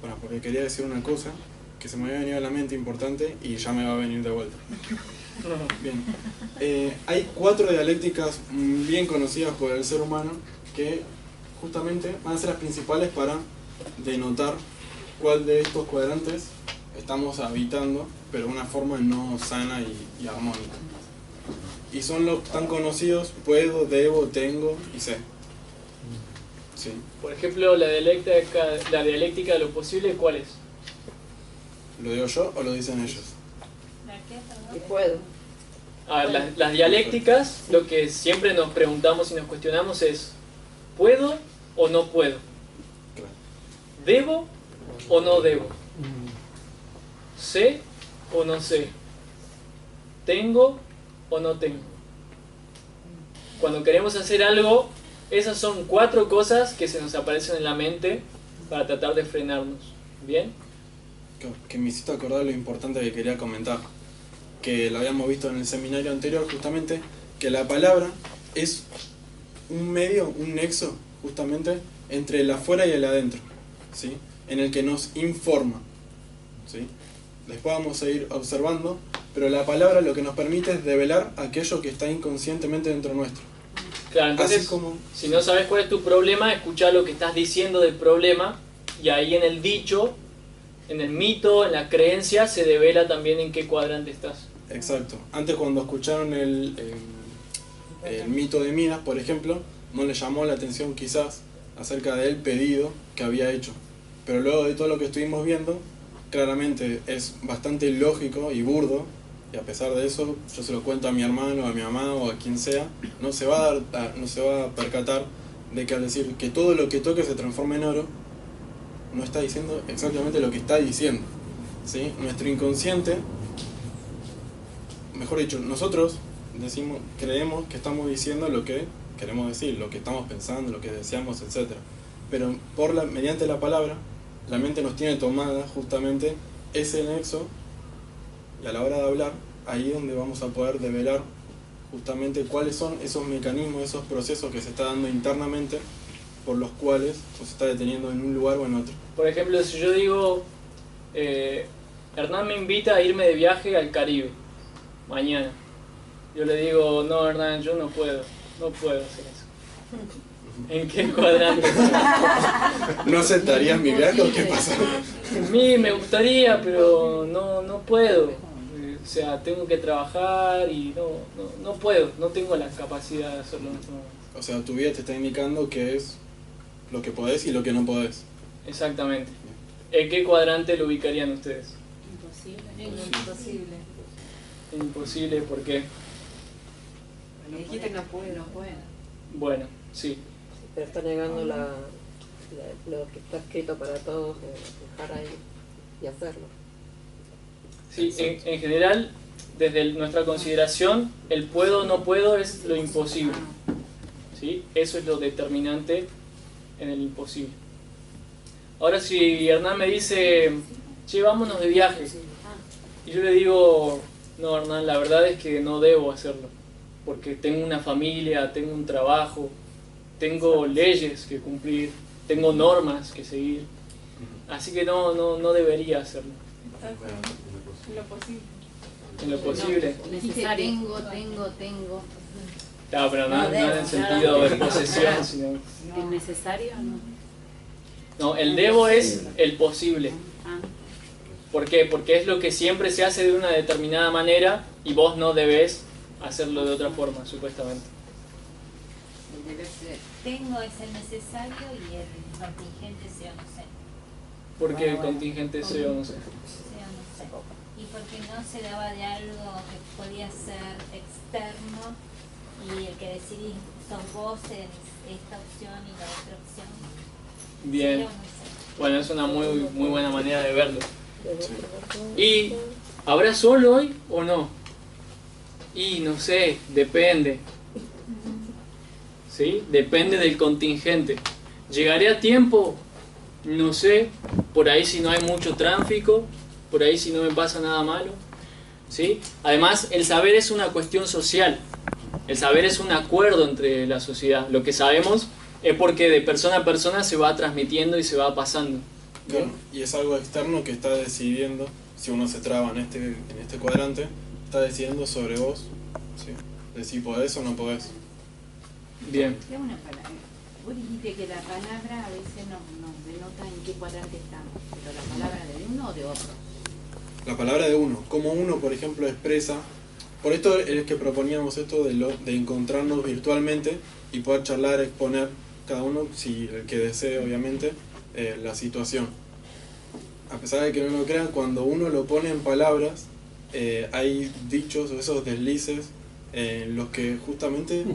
bueno, porque quería decir una cosa que se me había venido a la mente importante y ya me va a venir de vuelta. Bien. Hay 4 dialécticas bien conocidas por el ser humano que justamente van a ser las principales para denotar cuál de estos cuadrantes estamos habitando, pero de una forma no sana y armónica. Y son los tan conocidos: puedo, debo, tengo y sé. Sí. Por ejemplo, la dialéctica de lo posible, ¿cuál es? ¿Lo digo yo o lo dicen ellos? Y puedo. A ver, las dialécticas, lo que siempre nos preguntamos y nos cuestionamos es: ¿puedo o no puedo? Claro. ¿Debo o no debo? ¿Sé o no sé? ¿Tengo o no tengo? Cuando queremos hacer algo, esas son 4 cosas que se nos aparecen en la mente para tratar de frenarnos. ¿Bien? Que me hiciste acordar lo importante que quería comentar, que lo habíamos visto en el seminario anterior, justamente, que la palabra es un medio, un nexo, justamente, entre el afuera y el adentro, ¿sí? En el que nos informa, ¿sí? Después vamos a ir observando, pero la palabra lo que nos permite es develar aquello que está inconscientemente dentro nuestro. Claro, entonces, Así como, si no sabes cuál es tu problema, escucha lo que estás diciendo del problema, y ahí en el dicho, en el mito, en la creencia, se devela también en qué cuadrante estás. exacto. Antes, cuando escucharon el mito de Midas, por ejemplo, no les llamó la atención quizás acerca del pedido que había hecho. Pero luego de todo lo que estuvimos viendo, claramente es bastante lógico y burdo, y a pesar de eso, yo se lo cuento a mi hermano, a mi mamá o a quien sea, no se va a percatar de que al decir que todo lo que toque se transforma en oro, no está diciendo exactamente lo que está diciendo, ¿sí? Nuestro inconsciente, mejor dicho, nosotros creemos que estamos diciendo lo que queremos decir, lo que estamos pensando, lo que deseamos, etc. Pero mediante la palabra, la mente nos tiene tomada justamente ese nexo, y a la hora de hablar, ahí es donde vamos a poder develar justamente cuáles son esos mecanismos, esos procesos que se está dando internamente, por los cuales se está deteniendo en un lugar o en otro. Por ejemplo, si yo digo, Hernán me invita a irme de viaje al Caribe, mañana. Yo le digo, no Hernán, yo no puedo hacer eso. ¿En qué cuadrante? ¿No aceptarías mi viaje o qué pasa? A mí me gustaría, pero no puedo. O sea, tengo que trabajar y no puedo, no tengo la capacidad de hacerlo en este momento. O sea, tu vida te está indicando qué es lo que podés y lo que no podés. Exactamente. ¿En qué cuadrante lo ubicarían ustedes? Imposible. Imposible, ¿por qué? Me dijiste que no puede. Bueno, sí. Pero está negando lo que está escrito para todos, dejar ahí y hacerlo. Sí, en general, desde nuestra consideración, el puedo o no puedo es lo imposible. ¿Sí? Eso es lo determinante en el imposible. Ahora, si Hernán me dice, che, vámonos de viaje, y yo le digo, no Hernán, la verdad es que no debo hacerlo, porque tengo una familia, tengo un trabajo, tengo leyes que cumplir, tengo normas que seguir, así que no debería hacerlo. Lo posible. En lo posible. Dijiste tengo. Claro, pero no en el sentido de posesión, sino... ¿Es necesario o no? No, el debo es el posible. Ah, ¿Por qué? Porque es lo que siempre se hace de una determinada manera y vos no debés hacerlo de otra forma, supuestamente. El deber ser. Tengo es el necesario y el contingente sea o no sé. ¿Por qué el contingente sea o no sé? Sea o no sé. Y porque no se daba de algo que podía ser externo y el que decidís son vos en esta opción y la otra opción. Bien. Sea o no sé. Bueno, es una muy buena manera de verlo. ¿Y habrá sol hoy o no? Y no sé, depende. ¿Sí? Depende del contingente. ¿Llegaré a tiempo? No sé. Por ahí si no hay mucho tráfico, por ahí si no me pasa nada malo. ¿Sí? Además, el saber es una cuestión social. El saber es un acuerdo entre la sociedad. Lo que sabemos es porque de persona a persona se va transmitiendo y se va pasando. Claro, y es algo externo que está decidiendo, si uno se traba en este cuadrante, está decidiendo sobre vos, ¿sí? De si podés o no podés. Bien. Tengo una palabra. Vos dijiste que la palabra a veces nos denota en qué cuadrante estamos, pero la palabra de uno o de otro. La palabra de uno, como uno, por ejemplo, expresa. Por esto es que proponíamos esto de encontrarnos virtualmente y poder charlar, exponer cada uno, si el que desee, obviamente, la situación. A pesar de que no lo crean, cuando uno lo pone en palabras, hay dichos o esos deslices en los que justamente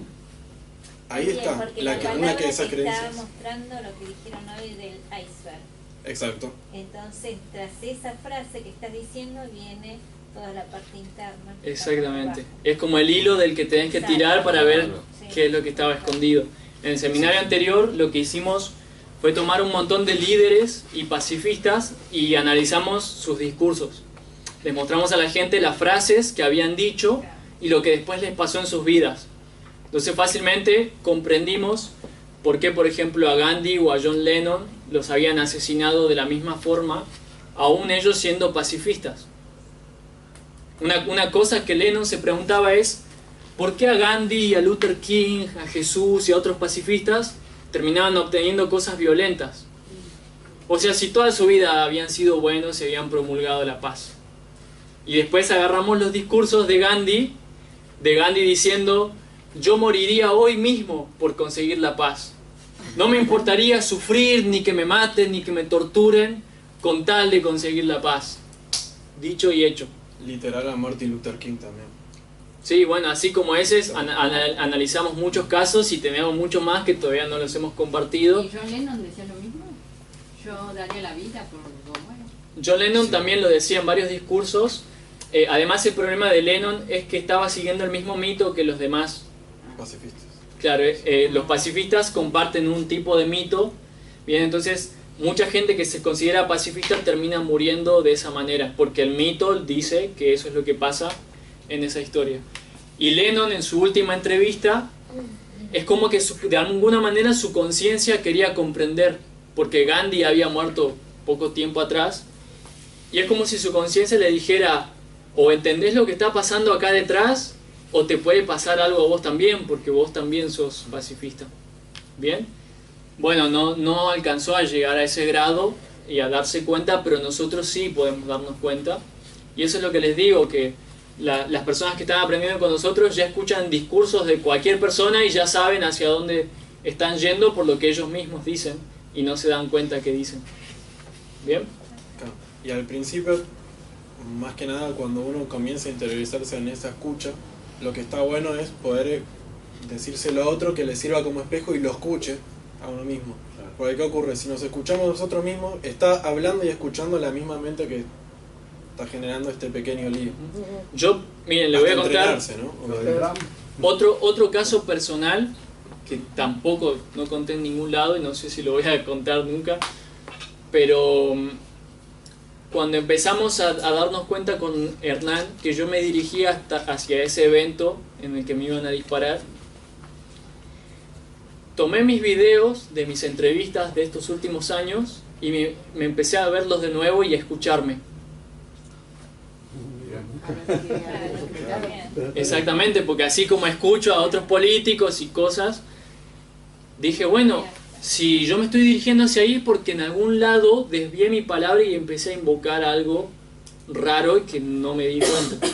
ahí Bien, está porque una palabra que esas te creencias. está mostrando lo que dijeron hoy del iceberg. Exacto. Entonces, tras esa frase que estás diciendo, viene toda la parte interna. Exactamente. Es como el hilo del que tenés que tirar para ver qué es lo que estaba escondido. En el seminario anterior lo que hicimos fue tomar un montón de líderes y pacifistas y analizamos sus discursos. Les mostramos a la gente las frases que habían dicho y lo que después les pasó en sus vidas. Entonces fácilmente comprendimos por qué, por ejemplo, a Gandhi o a John Lennon los habían asesinado de la misma forma, aún ellos siendo pacifistas. Una cosa que Lennon se preguntaba es ¿por qué a Gandhi, a Luther King, a Jesús y a otros pacifistas terminaban obteniendo cosas violentas? O sea, si toda su vida habían sido buenos y habían promulgado la paz. Y después agarramos los discursos de Gandhi diciendo yo moriría hoy mismo por conseguir la paz. No me importaría sufrir, ni que me maten, ni que me torturen, con tal de conseguir la paz. Dicho y hecho. Literal a Martin Luther King también. Sí, bueno, así como ese, analizamos muchos casos y tenemos muchos más que todavía no los hemos compartido. ¿Y John Lennon decía lo mismo? Yo daría la vida por lo bueno. John Lennon también lo decía en varios discursos. Además, el problema de Lennon es que estaba siguiendo el mismo mito que los demás. Pacifistas. Claro, los pacifistas comparten un tipo de mito. Bien, entonces mucha gente que se considera pacifista termina muriendo de esa manera, porque el mito dice que eso es lo que pasa en esa historia. Y Lennon en su última entrevista es como que de alguna manera su conciencia quería comprender, porque Gandhi había muerto poco tiempo atrás, y es como si su conciencia le dijera o entendés lo que está pasando acá detrás o te puede pasar algo a vos también, porque vos también sos pacifista. ¿Bien? Bueno, no alcanzó a llegar a ese grado y a darse cuenta, pero nosotros sí podemos darnos cuenta. Y eso es lo que les digo, que las personas que están aprendiendo con nosotros ya escuchan discursos de cualquier persona y ya saben hacia dónde están yendo por lo que ellos mismos dicen y no se dan cuenta que dicen. ¿Bien? Claro. Y al principio, más que nada, cuando uno comienza a interiorizarse en esa escucha, lo que está bueno es poder decírselo a otro que le sirva como espejo y lo escuche a uno mismo. Porque ¿qué ocurre? Si nos escuchamos nosotros mismos, está hablando y escuchando la misma mente que está generando este pequeño lío. Yo, miren, le voy a contar ¿no? otro caso personal que tampoco no conté en ningún lado y no sé si lo voy a contar nunca, pero cuando empezamos a darnos cuenta con Hernán que yo me dirigía hacia ese evento en el que me iban a disparar, tomé mis videos de mis entrevistas de estos últimos años y me empecé a verlos de nuevo y a escucharme. Exactamente, porque así como escucho a otros políticos y cosas, dije, bueno, si yo me estoy dirigiendo hacia ahí porque en algún lado desvié mi palabra y empecé a invocar algo raro y que no me di cuenta.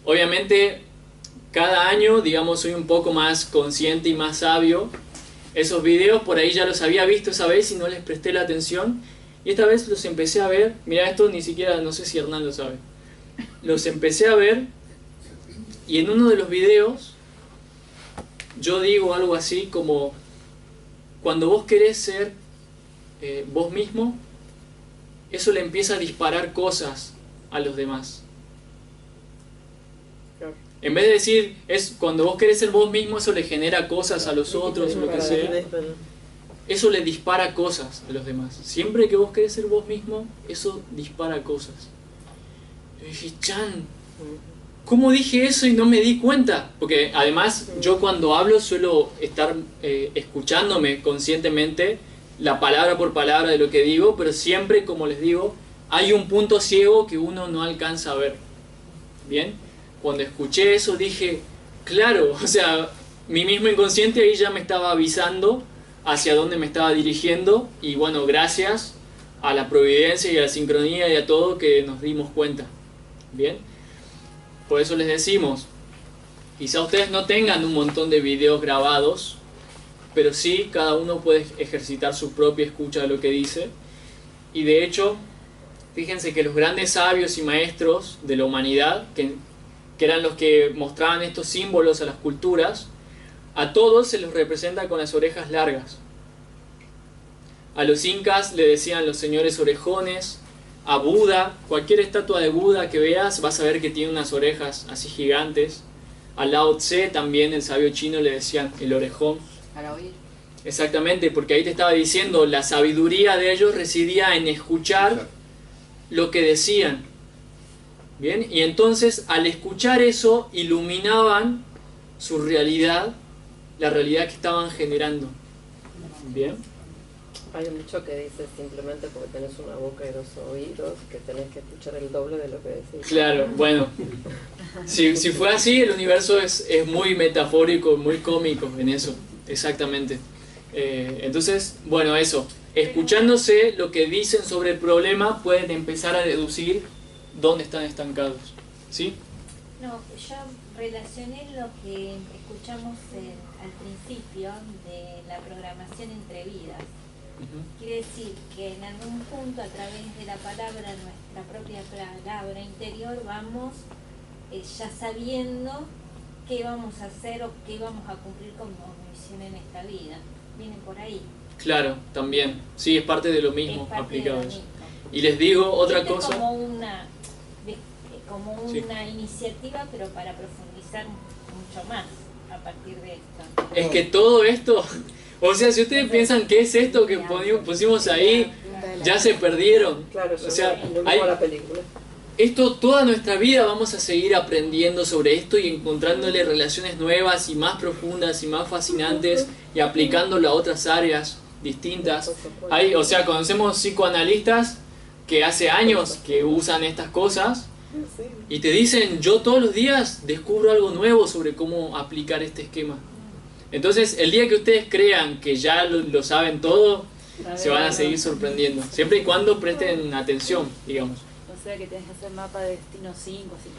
Obviamente, cada año, digamos, soy un poco más consciente y más sabio. Esos videos por ahí ya los había visto esa vez y no les presté la atención. Y esta vez los empecé a ver. Mira, esto ni siquiera, no sé si Hernán lo sabe. Los empecé a ver y en uno de los videos yo digo algo así como: cuando vos querés ser vos mismo, eso le empieza a disparar cosas a los demás. En vez de decir, es cuando vos querés ser vos mismo, eso le genera cosas a los otros o lo que sea. Eso le dispara cosas a los demás. Siempre que vos querés ser vos mismo, eso dispara cosas. Y dije, Chan, ¿cómo dije eso y no me di cuenta? Porque además yo cuando hablo suelo estar escuchándome conscientemente la palabra por palabra de lo que digo, pero siempre, como les digo, hay un punto ciego que uno no alcanza a ver. ¿Bien? Cuando escuché eso dije, claro, o sea, mi mismo inconsciente ahí ya me estaba avisando hacia dónde me estaba dirigiendo, y bueno, gracias a la providencia y a la sincronía y a todo que nos dimos cuenta. Bien, por eso les decimos, quizá ustedes no tengan un montón de videos grabados, pero sí cada uno puede ejercitar su propia escucha de lo que dice. Y de hecho, fíjense que los grandes sabios y maestros de la humanidad, que eran los que mostraban estos símbolos a las culturas, a todos se los representa con las orejas largas. A los incas le decían los señores orejones. A Buda, cualquier estatua de Buda que veas, vas a ver que tiene unas orejas así gigantes. A Lao Tse también, el sabio chino, le decían el orejón. Para oír. Exactamente, porque ahí te estaba diciendo, la sabiduría de ellos residía en escuchar lo que decían. Bien, y entonces al escuchar eso iluminaban su realidad, la realidad que estaban generando. Bien. Hay un dicho que dice simplemente porque tenés una boca y dos oídos, que tenés que escuchar el doble de lo que decís. Claro, bueno, si fue así, el universo es muy metafórico, muy cómico en eso, exactamente. Entonces, bueno, eso, escuchándose lo que dicen sobre el problema, pueden empezar a deducir dónde están estancados, ¿sí? No, yo relacioné lo que escuchamos al principio de la programación entre vidas. Quiere decir que en algún punto, a través de la palabra, nuestra propia palabra interior, vamos ya sabiendo qué vamos a hacer o qué vamos a cumplir como misión en esta vida. Viene por ahí. Claro, también. Sí, es parte de lo mismo aplicado. Y les digo otra cosa. Como una iniciativa, pero para profundizar mucho más a partir de esto. Es que todo esto, o sea, si ustedes piensan que es esto que pusimos ahí, ya se perdieron. Claro, o sea, hay la película. Esto, toda nuestra vida vamos a seguir aprendiendo sobre esto y encontrándole relaciones nuevas y más profundas y más fascinantes y aplicándolo a otras áreas distintas. Hay, o sea, conocemos psicoanalistas que hace años que usan estas cosas y te dicen, yo todos los días descubro algo nuevo sobre cómo aplicar este esquema. Entonces, el día que ustedes crean que ya lo saben todo, se van a seguir sorprendiendo, siempre y cuando presten atención, digamos. O sea que tenés que hacer mapa de destino 5, así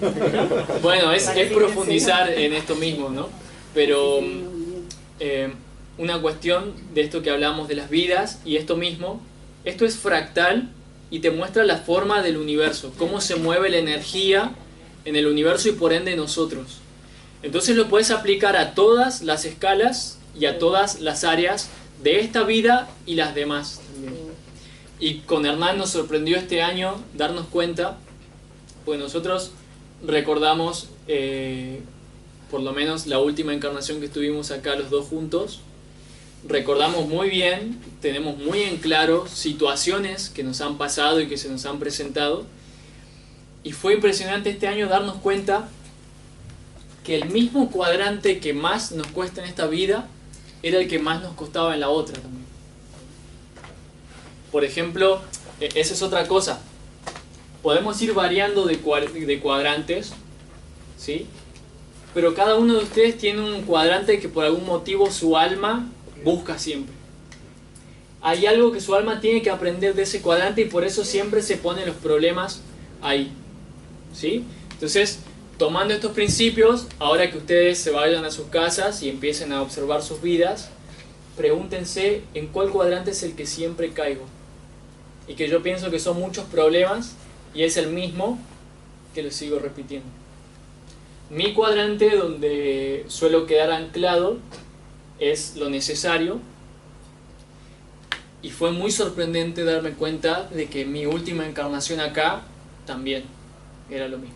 1, 2, 3. Bueno, es profundizar en esto mismo, ¿no? Pero una cuestión de esto que hablamos de las vidas y esto mismo, esto es fractal y te muestra la forma del universo, cómo se mueve la energía en el universo y por ende nosotros. Entonces lo puedes aplicar a todas las escalas y a todas las áreas de esta vida y las demás también. Y con Hernán nos sorprendió este año darnos cuenta, pues nosotros recordamos por lo menos la última encarnación que estuvimos acá los dos juntos, recordamos muy bien, tenemos muy en claro situaciones que nos han pasado y que se nos han presentado, y fue impresionante este año darnos cuenta que el mismo cuadrante que más nos cuesta en esta vida era el que más nos costaba en la otra también. Por ejemplo, esa es otra cosa. podemos ir variando de cuadrantes, ¿sí? Pero cada uno de ustedes tiene un cuadrante que por algún motivo su alma busca siempre. Hay algo que su alma tiene que aprender de ese cuadrante y por eso siempre se ponen los problemas ahí, ¿sí? Entonces, tomando estos principios, ahora que ustedes se vayan a sus casas y empiecen a observar sus vidas, pregúntense en cuál cuadrante es el que siempre caigo. Y que yo pienso que son muchos problemas y es el mismo que lo sigo repitiendo. Mi cuadrante donde suelo quedar anclado es lo necesario. Y fue muy sorprendente darme cuenta de que mi última encarnación acá también era lo mismo.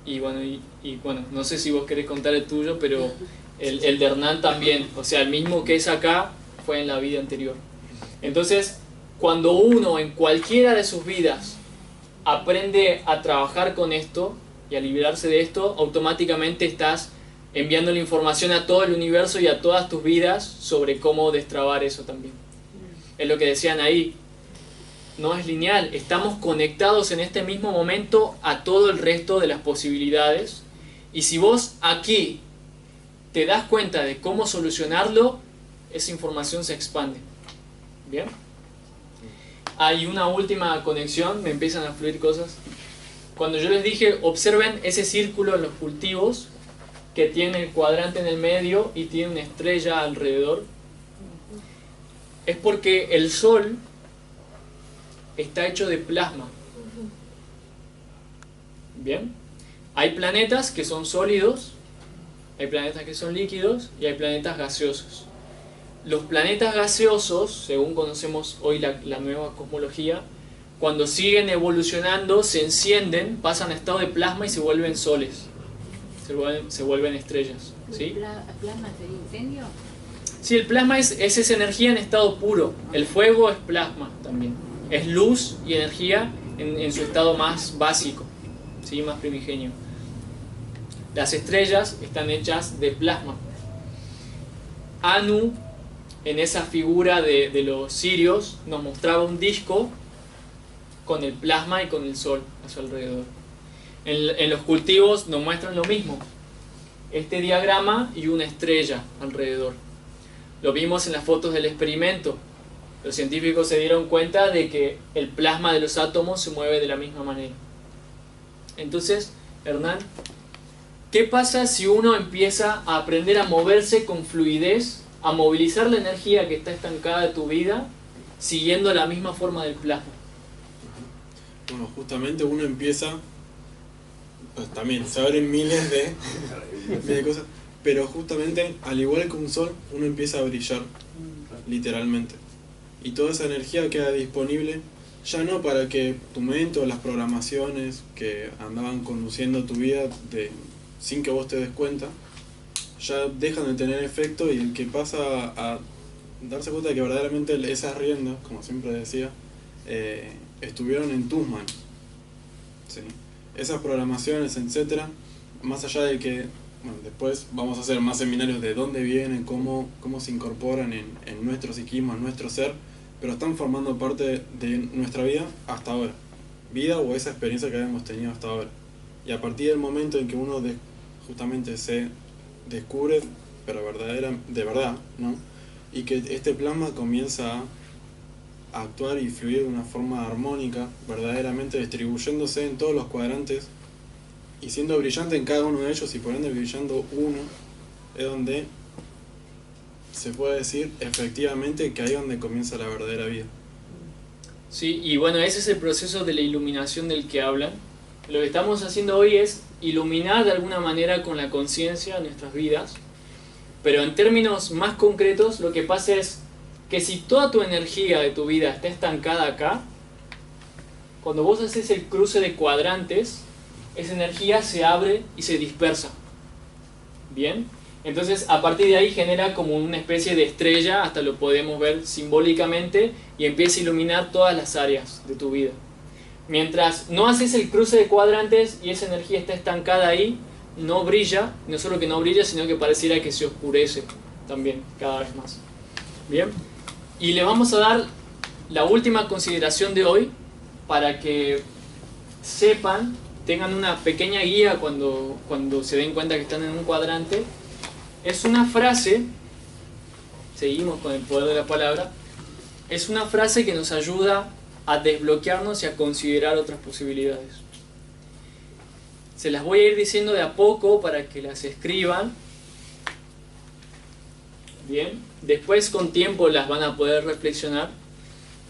Y bueno, no sé si vos querés contar el tuyo, pero el de Hernán también. O sea, el mismo que es acá fue en la vida anterior. Entonces, cuando uno en cualquiera de sus vidas aprende a trabajar con esto y a liberarse de esto, automáticamente estás enviando la información a todo el universo y a todas tus vidas sobre cómo destrabar eso también. Es lo que decían ahí, no es lineal, estamos conectados en este mismo momento a todo el resto de las posibilidades, y si vos aquí te das cuenta de cómo solucionarlo, esa información se expande. ¿Bien? Hay una última conexión, me empiezan a fluir cosas. Cuando yo les dije, observen ese círculo en los cultivos, que tiene el cuadrante en el medio y tiene una estrella alrededor, es porque el Sol está hecho de plasma. ¿Bien? Hay planetas que son sólidos, hay planetas que son líquidos y hay planetas gaseosos. Los planetas gaseosos, según conocemos hoy la nueva cosmología, cuando siguen evolucionando se encienden, pasan a estado de plasma y se vuelven soles. Se vuelven estrellas, ¿sí? ¿Plasma sería incendio? Sí, el plasma es esa energía en estado puro. El fuego es plasma también. Es luz y energía en su estado más básico, ¿sí? Más primigenio. Las estrellas están hechas de plasma. Anu, en esa figura de los sirios, nos mostraba un disco con el plasma y con el sol a su alrededor. En los cultivos nos muestran lo mismo, este diagrama y una estrella alrededor. Lo vimos en las fotos del experimento. Los científicos se dieron cuenta de que el plasma de los átomos se mueve de la misma manera. Entonces, Hernán, ¿qué pasa si uno empieza a aprender a moverse con fluidez, a movilizar la energía que está estancada de tu vida, siguiendo la misma forma del plasma? Bueno, justamente uno empieza, pues también se abren miles de cosas, pero justamente al igual que un sol, uno empieza a brillar, literalmente. Y toda esa energía queda disponible, ya no para que tu mente o las programaciones que andaban conduciendo tu vida sin que vos te des cuenta, ya dejan de tener efecto, y el que pasa a darse cuenta de que verdaderamente esas riendas, como siempre decía, estuvieron en tus manos, ¿sí? Esas programaciones, etcétera, más allá de que, bueno, después vamos a hacer más seminarios de dónde vienen, cómo se incorporan en nuestro psiquismo, en nuestro ser, pero están formando parte de nuestra vida hasta ahora, vida o esa experiencia que habíamos tenido hasta ahora. Y a partir del momento en que uno justamente se descubre, pero de verdad, ¿no? Y que este plasma comienza a actuar y fluir de una forma armónica, verdaderamente distribuyéndose en todos los cuadrantes y siendo brillante en cada uno de ellos, y por ende brillando uno, es donde se puede decir efectivamente que ahí es donde comienza la verdadera vida. Sí, y bueno, ese es el proceso de la iluminación del que hablan. Lo que estamos haciendo hoy es iluminar de alguna manera con la conciencia nuestras vidas, pero en términos más concretos lo que pasa es que si toda tu energía de tu vida está estancada acá, cuando vos haces el cruce de cuadrantes, esa energía se abre y se dispersa. ¿Bien? Entonces a partir de ahí genera como una especie de estrella, hasta lo podemos ver simbólicamente, y empieza a iluminar todas las áreas de tu vida. Mientras no haces el cruce de cuadrantes y esa energía está estancada ahí, no brilla, no solo que no brilla, sino que pareciera que se oscurece también cada vez más. ¿Bien? Y le vamos a dar la última consideración de hoy, para que sepan, tengan una pequeña guía cuando se den cuenta que están en un cuadrante. Es una frase, seguimos con el poder de la palabra, es una frase que nos ayuda a desbloquearnos y a considerar otras posibilidades. Se las voy a ir diciendo de a poco para que las escriban. Bien, después con tiempo las van a poder reflexionar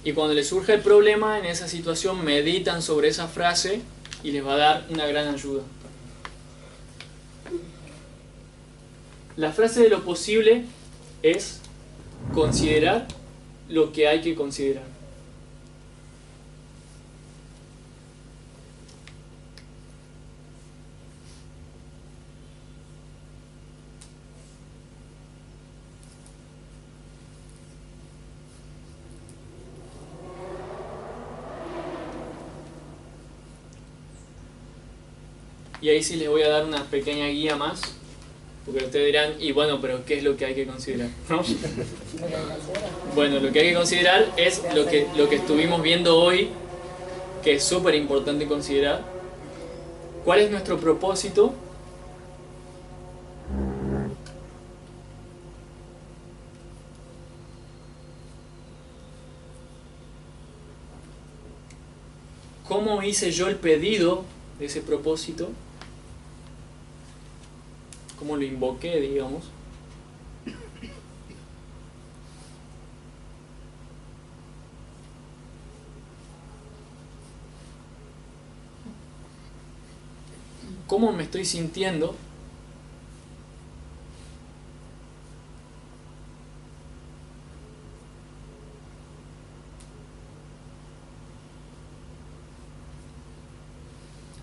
y cuando les surja el problema en esa situación meditan sobre esa frase y les va a dar una gran ayuda. La frase de lo posible es considerar lo que hay que considerar. Y ahí sí les voy a dar una pequeña guía más, porque ustedes dirán, y bueno, pero ¿qué es lo que hay que considerar? ¿No? Bueno, lo que hay que considerar es lo que estuvimos viendo hoy, que es súper importante considerar. ¿Cuál es nuestro propósito? ¿Cómo hice yo el pedido de ese propósito? ¿Cómo lo invoqué, digamos? ¿Cómo me estoy sintiendo?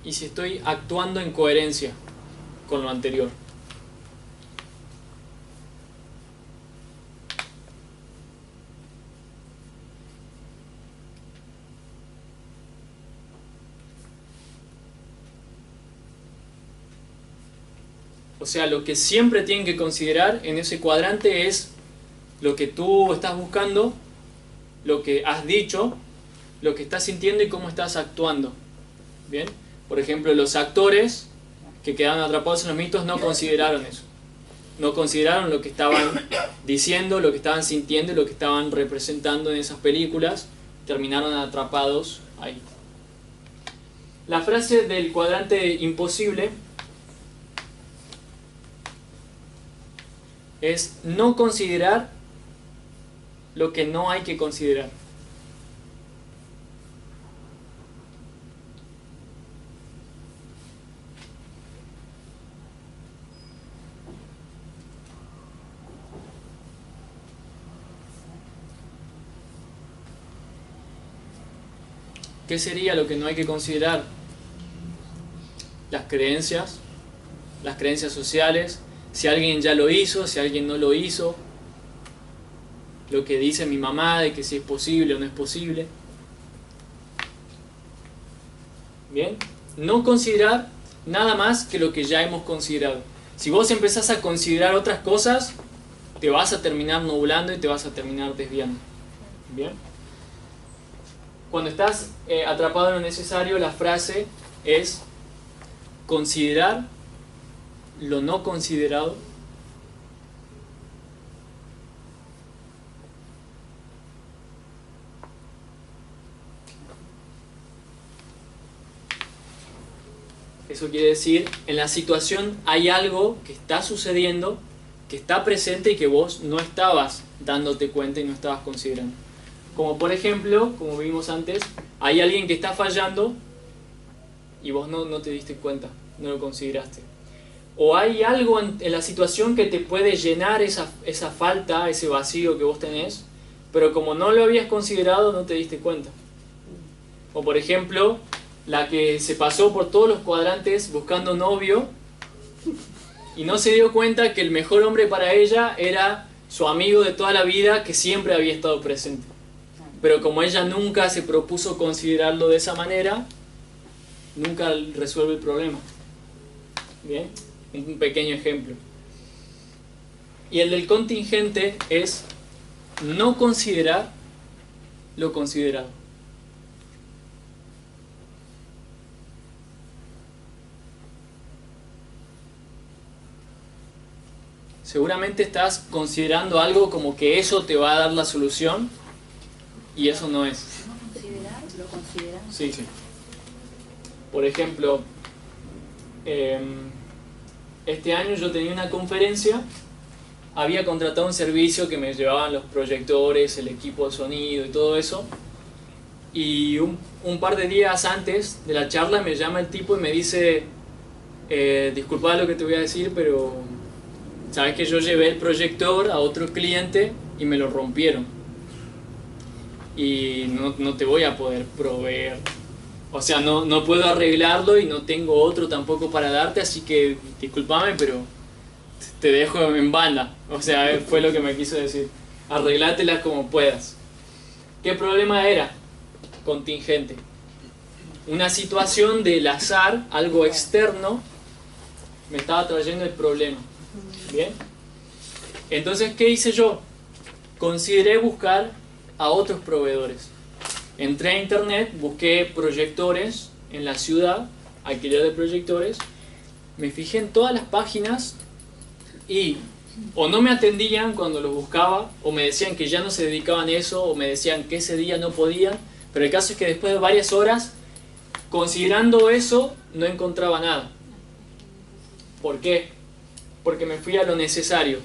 Y si estoy actuando en coherencia con lo anterior. O sea, lo que siempre tienen que considerar en ese cuadrante es lo que tú estás buscando, lo que has dicho, lo que estás sintiendo y cómo estás actuando. ¿Bien? Por ejemplo, los actores que quedaron atrapados en los mitos no consideraron eso. No consideraron lo que estaban diciendo, lo que estaban sintiendo y lo que estaban representando en esas películas. Terminaron atrapados ahí. La frase del cuadrante imposible es no considerar lo que no hay que considerar. ¿Qué sería lo que no hay que considerar? Las creencias sociales, si alguien ya lo hizo, si alguien no lo hizo, lo que dice mi mamá de que si es posible o no es posible. Bien, no considerar nada más que lo que ya hemos considerado. Si vos empezás a considerar otras cosas, te vas a terminar nublando y te vas a terminar desviando. Bien. Cuando estás atrapado en lo necesario, la frase es considerar lo no considerado. Eso quiere decir, en la situación hay algo que está sucediendo, que está presente y que vos no estabas dándote cuenta y no estabas considerando. Como por ejemplo, como vimos antes, hay alguien que está fallando y vos no te diste cuenta, no lo consideraste. O hay algo en la situación que te puede llenar esa falta, ese vacío que vos tenés, pero como no lo habías considerado, no te diste cuenta. O por ejemplo, la que se pasó por todos los cuadrantes buscando novio y no se dio cuenta que el mejor hombre para ella era su amigo de toda la vida que siempre había estado presente. Pero como ella nunca se propuso considerarlo de esa manera, nunca resuelve el problema. Bien, un pequeño ejemplo. Y el del contingente es no considerar lo considerado. seguramente estás considerando algo como que eso te va a dar la solución y eso no es. ¿Lo consideramos? Sí. Por ejemplo, este año yo tenía una conferencia, había contratado un servicio que me llevaban los proyectores, el equipo de sonido y todo eso. Y un par de días antes de la charla me llama el tipo y me dice, disculpa lo que te voy a decir, pero sabes que yo llevé el proyector a otro cliente y me lo rompieron. Y no te voy a poder proveer. O sea, no puedo arreglarlo y no tengo otro tampoco para darte, así que discúlpame, pero te dejo en banda. O sea, fue lo que me quiso decir. Arreglátela como puedas. ¿Qué problema era? Contingente. Una situación del azar, algo externo, me estaba trayendo el problema. ¿Bien? Entonces, ¿qué hice yo? Consideré buscar a otros proveedores. Entré a internet, busqué proyectores en la ciudad, alquiler de proyectores, me fijé en todas las páginas y o no me atendían cuando los buscaba, o me decían que ya no se dedicaban a eso, o me decían que ese día no podían, pero el caso es que después de varias horas, considerando eso, no encontraba nada. ¿Por qué? Porque me fui a lo necesario.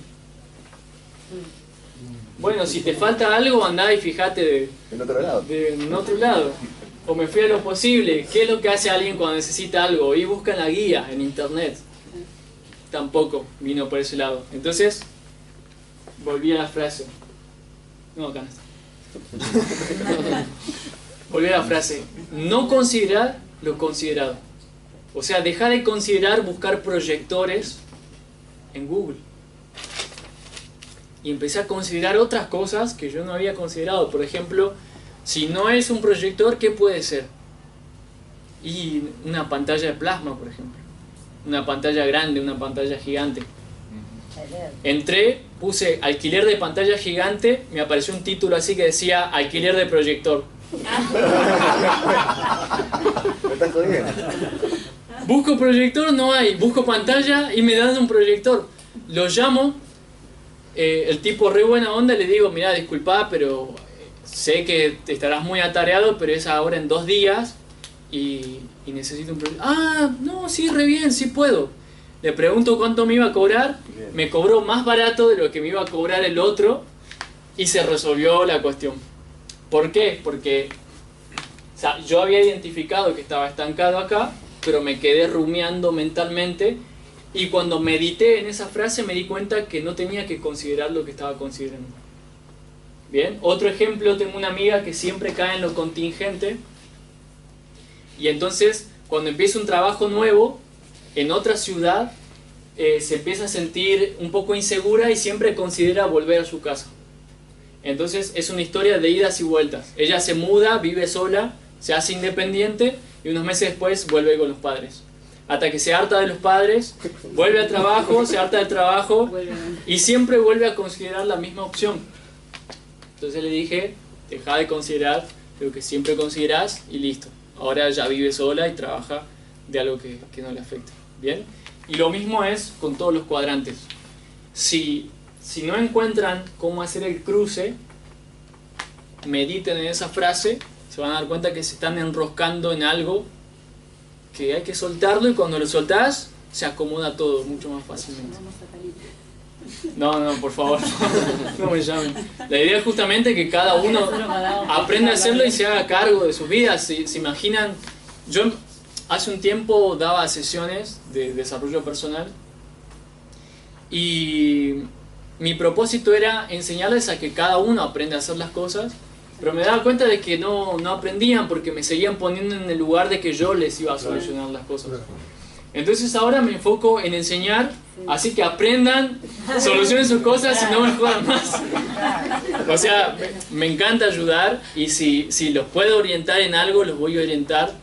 Bueno, si te falta algo, andá y fíjate En otro lado. en otro lado. O me fui a lo posible. ¿Qué es lo que hace alguien cuando necesita algo? Y busca en la guía, en internet. Tampoco vino por ese lado. Entonces, volví a la frase. No, acá no está. Volví a la frase. No considerar lo considerado. O sea, dejar de considerar buscar proyectores en Google. Y empecé a considerar otras cosas que yo no había considerado. Por ejemplo, si no es un proyector, ¿qué puede ser? Y una pantalla de plasma, por ejemplo. Una pantalla grande, una pantalla gigante. Entré, puse alquiler de pantalla gigante, me apareció un título así que decía alquiler de proyector. Me estás jodiendo. Busco proyector, no hay. Busco pantalla y me dan un proyector. Lo llamo. El tipo re buena onda, le digo, mira, disculpa, pero sé que te estarás muy atareado, pero es ahora en 2 días y necesito un proyecto. Ah, no, sí, re bien, sí puedo. Le pregunto cuánto me iba a cobrar, me cobró más barato de lo que me iba a cobrar el otro y se resolvió la cuestión. ¿Por qué? Porque o sea, yo había identificado que estaba estancado acá, pero me quedé rumiando mentalmente. Y cuando medité en esa frase me di cuenta que no tenía que considerar lo que estaba considerando. Bien, otro ejemplo, tengo una amiga que siempre cae en lo contingente. Y entonces, cuando empieza un trabajo nuevo, en otra ciudad, se empieza a sentir un poco insegura y siempre considera volver a su casa. Entonces, es una historia de idas y vueltas. Ella se muda, vive sola, se hace independiente y unos meses después vuelve con los padres. Hasta que se harta de los padres, vuelve al trabajo, se harta del trabajo y siempre vuelve a considerar la misma opción. Entonces le dije, deja de considerar lo que siempre considerás y listo. Ahora ya vive sola y trabaja de algo que no le afecta. ¿Bien? Y lo mismo es con todos los cuadrantes. Si no encuentran cómo hacer el cruce, mediten en esa frase, se van a dar cuenta que se están enroscando en algo que hay que soltarlo y cuando lo soltás se acomoda todo mucho más fácilmente. No, por favor, no me llamen. La idea es justamente que cada uno aprenda a hacerlo y se haga cargo de sus vidas. Se imaginan, yo hace un tiempo daba sesiones de desarrollo personal y mi propósito era enseñarles a que cada uno aprenda a hacer las cosas. Pero me daba cuenta de que no aprendían porque me seguían poniendo en el lugar de que yo les iba a solucionar las cosas. Entonces ahora me enfoco en enseñar, así que aprendan, solucionen sus cosas y no me jodan más. O sea, me encanta ayudar y si los puedo orientar en algo, los voy a orientar.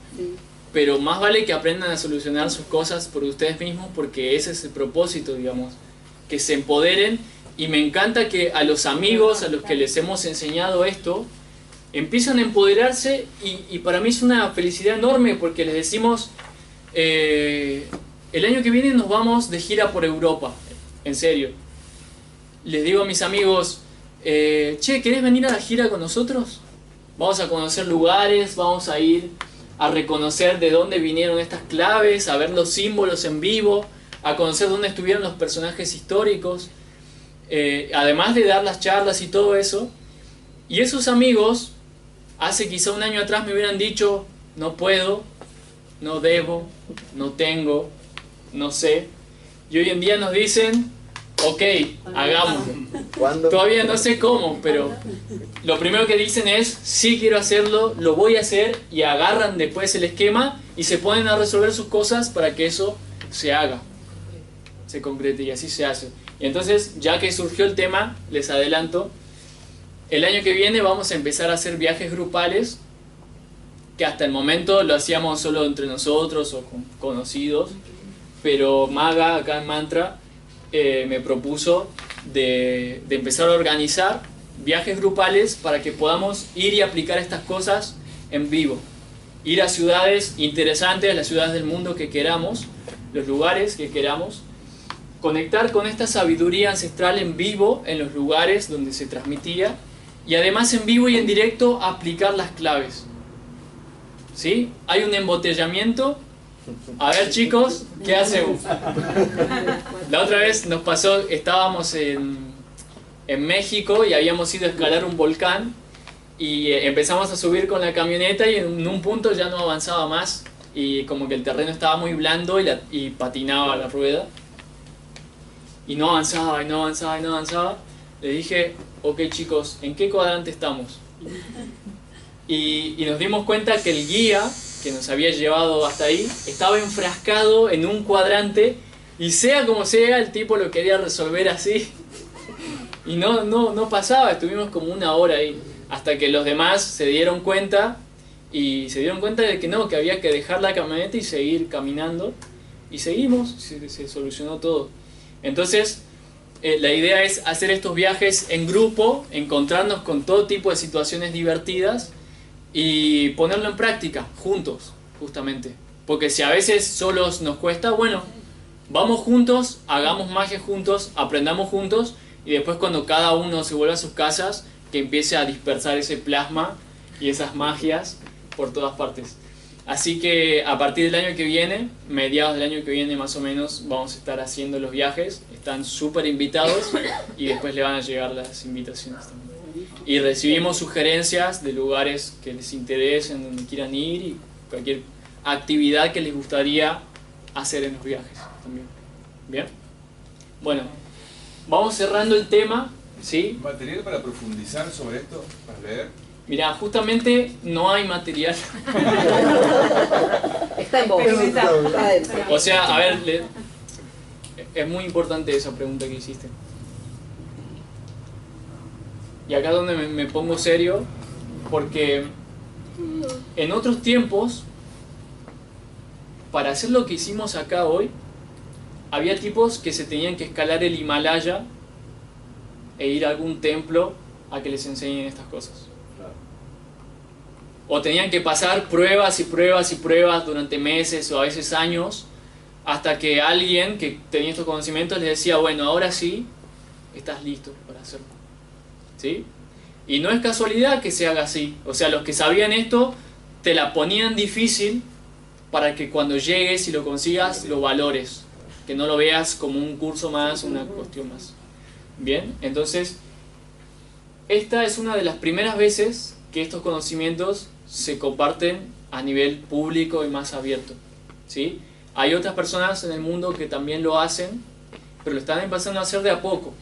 Pero más vale que aprendan a solucionar sus cosas por ustedes mismos porque ese es el propósito, digamos. Que se empoderen y me encanta que a los amigos a los que les hemos enseñado esto empiezan a empoderarse y para mí es una felicidad enorme porque les decimos el año que viene nos vamos de gira por Europa, en serio, les digo a mis amigos, che, ¿querés venir a la gira con nosotros? Vamos a conocer lugares, vamos a ir a reconocer de dónde vinieron estas claves, a ver los símbolos en vivo, a conocer dónde estuvieron los personajes históricos, además de dar las charlas y todo eso. Y esos amigos, hace quizá un año atrás me hubieran dicho, no puedo, no debo, no tengo, no sé. Y hoy en día nos dicen, ok, hagámoslo. ¿Cuándo? Todavía no sé cómo, pero lo primero que dicen es, sí quiero hacerlo, lo voy a hacer, y agarran después el esquema y se ponen a resolver sus cosas para que eso se haga, se concrete, y así se hace. Y entonces, ya que surgió el tema, les adelanto, el año que viene vamos a empezar a hacer viajes grupales, que hasta el momento lo hacíamos solo entre nosotros o con conocidos, pero Maga, acá en Mantra, me propuso de empezar a organizar viajes grupales para que podamos ir y aplicar estas cosas en vivo. Ir a ciudades interesantes, a las ciudades del mundo que queramos, los lugares que queramos, conectar con esta sabiduría ancestral en vivo en los lugares donde se transmitía, y además en vivo y en directo aplicar las claves. ¿Sí? Hay un embotellamiento. A ver, chicos, ¿qué hacemos? La otra vez nos pasó, estábamos en México y habíamos ido a escalar un volcán, y empezamos a subir con la camioneta, y en un punto ya no avanzaba más, y como que el terreno estaba muy blando y patinaba la rueda, y no avanzaba, y no avanzaba, y no avanzaba. Le dije, ok chicos, ¿en qué cuadrante estamos? Y nos dimos cuenta que el guía que nos había llevado hasta ahí estaba enfrascado en un cuadrante, y sea como sea, el tipo lo quería resolver así, y no pasaba. Estuvimos como una hora ahí, hasta que los demás se dieron cuenta, y se dieron cuenta de que no, que había que dejar la camioneta y seguir caminando, y seguimos, se solucionó todo. Entonces la idea es hacer estos viajes en grupo, encontrarnos con todo tipo de situaciones divertidas y ponerlo en práctica juntos, justamente. Porque si a veces solos nos cuesta, bueno, vamos juntos, hagamos magia juntos, aprendamos juntos, y después cuando cada uno se vuelva a sus casas, que empiece a dispersar ese plasma y esas magias por todas partes. Así que a partir del año que viene, mediados del año que viene más o menos, vamos a estar haciendo los viajes. Están súper invitados, y después le van a llegar las invitaciones también. Y recibimos sugerencias de lugares que les interesen, donde quieran ir, y cualquier actividad que les gustaría hacer en los viajes también. ¿Bien? Bueno, vamos cerrando el tema, ¿sí? ¿Material para profundizar sobre esto? ¿Para leer? Mirá, justamente no hay material. Está en vos. Está dentro. O sea, a ver, es muy importante esa pregunta que hiciste. Y acá es donde me pongo serio, porque en otros tiempos, para hacer lo que hicimos acá hoy, había tipos que se tenían que escalar el Himalaya e ir a algún templo a que les enseñen estas cosas. O tenían que pasar pruebas y pruebas y pruebas durante meses o a veces años, hasta que alguien que tenía estos conocimientos les decía, bueno, ahora sí, estás listo para hacerlo. ¿Sí? Y no es casualidad que se haga así. O sea, los que sabían esto te la ponían difícil para que cuando llegues y lo consigas lo valores, que no lo veas como un curso más, una cuestión más. Bien, entonces esta es una de las primeras veces que estos conocimientos se comparten a nivel público y más abierto, ¿sí? Hay otras personas en el mundo que también lo hacen, pero lo están empezando a hacer de a poco.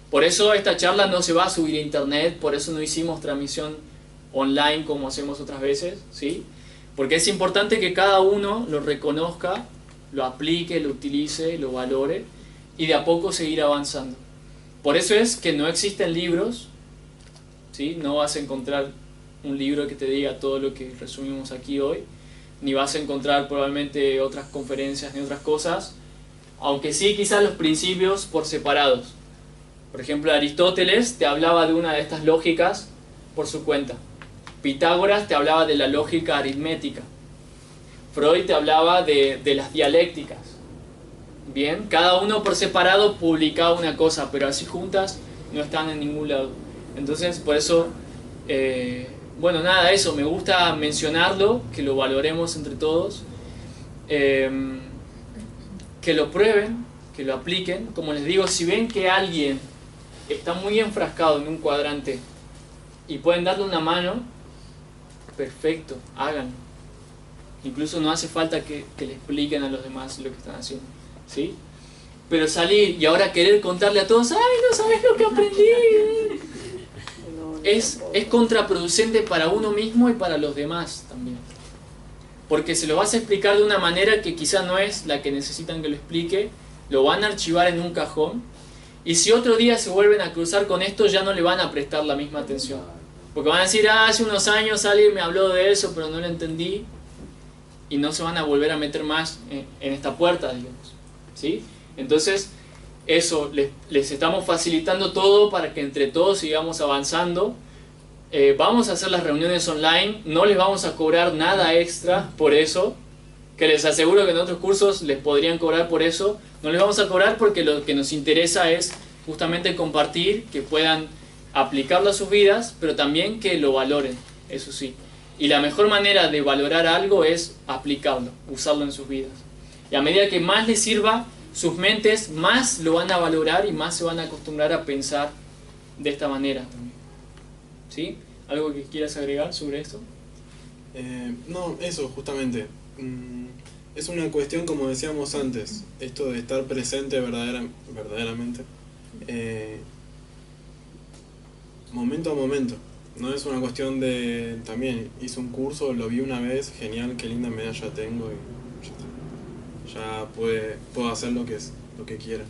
Por eso esta charla no se va a subir a internet, por eso no hicimos transmisión online como hacemos otras veces, ¿sí? Porque es importante que cada uno lo reconozca, lo aplique, lo utilice, lo valore, y de a poco seguir avanzando. Por eso es que no existen libros, ¿sí? No vas a encontrar un libro que te diga todo lo que resumimos aquí hoy, ni vas a encontrar probablemente otras conferencias ni otras cosas, aunque sí quizás los principios por separados. Por ejemplo, Aristóteles te hablaba de una de estas lógicas por su cuenta. Pitágoras te hablaba de la lógica aritmética. Freud te hablaba de las dialécticas. Bien, cada uno por separado publicaba una cosa, pero así juntas no están en ningún lado. Entonces, por eso, bueno, nada, eso, me gusta mencionarlo, que lo valoremos entre todos, que lo prueben, que lo apliquen. Como les digo, si ven que alguien está muy enfrascado en un cuadrante y pueden darle una mano, perfecto, háganlo. Incluso no hace falta que le expliquen a los demás lo que están haciendo, ¿sí? Pero salir y ahora querer contarle a todos, ¡ay, no sabes lo que aprendí! Es contraproducente para uno mismo y para los demás también. Porque se lo vas a explicar de una manera que quizá no es la que necesitan que lo explique, lo van a archivar en un cajón, y si otro día se vuelven a cruzar con esto, ya no le van a prestar la misma atención. Porque van a decir, hace unos años alguien me habló de eso, pero no lo entendí, y no se van a volver a meter más en esta puerta, digamos, ¿sí? Entonces, eso, les estamos facilitando todo para que entre todos sigamos avanzando. Vamos a hacer las reuniones online, no les vamos a cobrar nada extra por eso, que les aseguro que en otros cursos les podrían cobrar por eso. No les vamos a cobrar porque lo que nos interesa es justamente compartir, que puedan aplicarlo a sus vidas, pero también que lo valoren, eso sí. Y la mejor manera de valorar algo es aplicarlo, usarlo en sus vidas. Y a medida que más les sirva, sus mentes más lo van a valorar y más se van a acostumbrar a pensar de esta manera también. ¿Sí? ¿Algo que quieras agregar sobre esto? No, eso justamente. Es una cuestión, como decíamos antes, esto de estar presente verdaderamente, momento a momento. No es una cuestión de, también hice un curso, lo vi una vez, genial, qué linda medalla tengo y ya puedo hacer lo que quiera.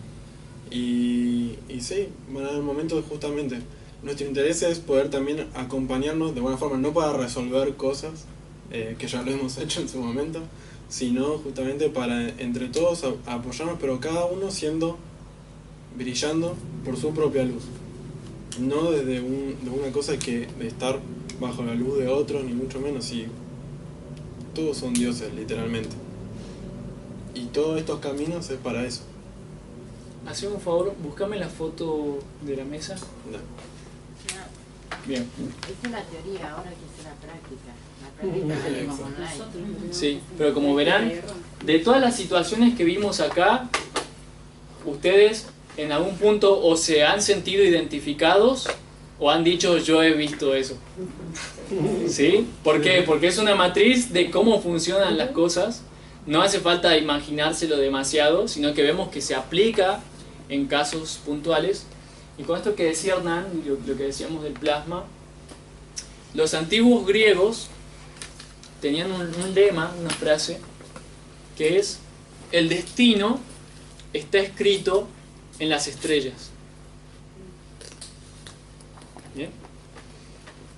Y sí, van a haber momentos justamente. Nuestro interés es poder también acompañarnos de buena forma, no para resolver cosas, que ya lo hemos hecho en su momento, sino justamente para entre todos apoyarnos, pero cada uno brillando por su propia luz. No desde de una cosa de estar bajo la luz de otros, ni mucho menos, y todos son dioses, literalmente. Y todos estos caminos es para eso. Haceme un favor, búscame la foto de la mesa. No. Bien. Esta es la teoría, ahora hay que hacer la práctica. La práctica la hacemos online. Sí, pero como verán, de todas las situaciones que vimos acá, ustedes en algún punto o se han sentido identificados o han dicho yo he visto eso. ¿Sí? ¿Por qué? Porque es una matriz de cómo funcionan las cosas. No hace falta imaginárselo demasiado, sino que vemos que se aplica en casos puntuales. Y con esto que decía Hernán, lo que decíamos del plasma, los antiguos griegos tenían un lema, una frase, que es: el destino está escrito en las estrellas. ¿Bien?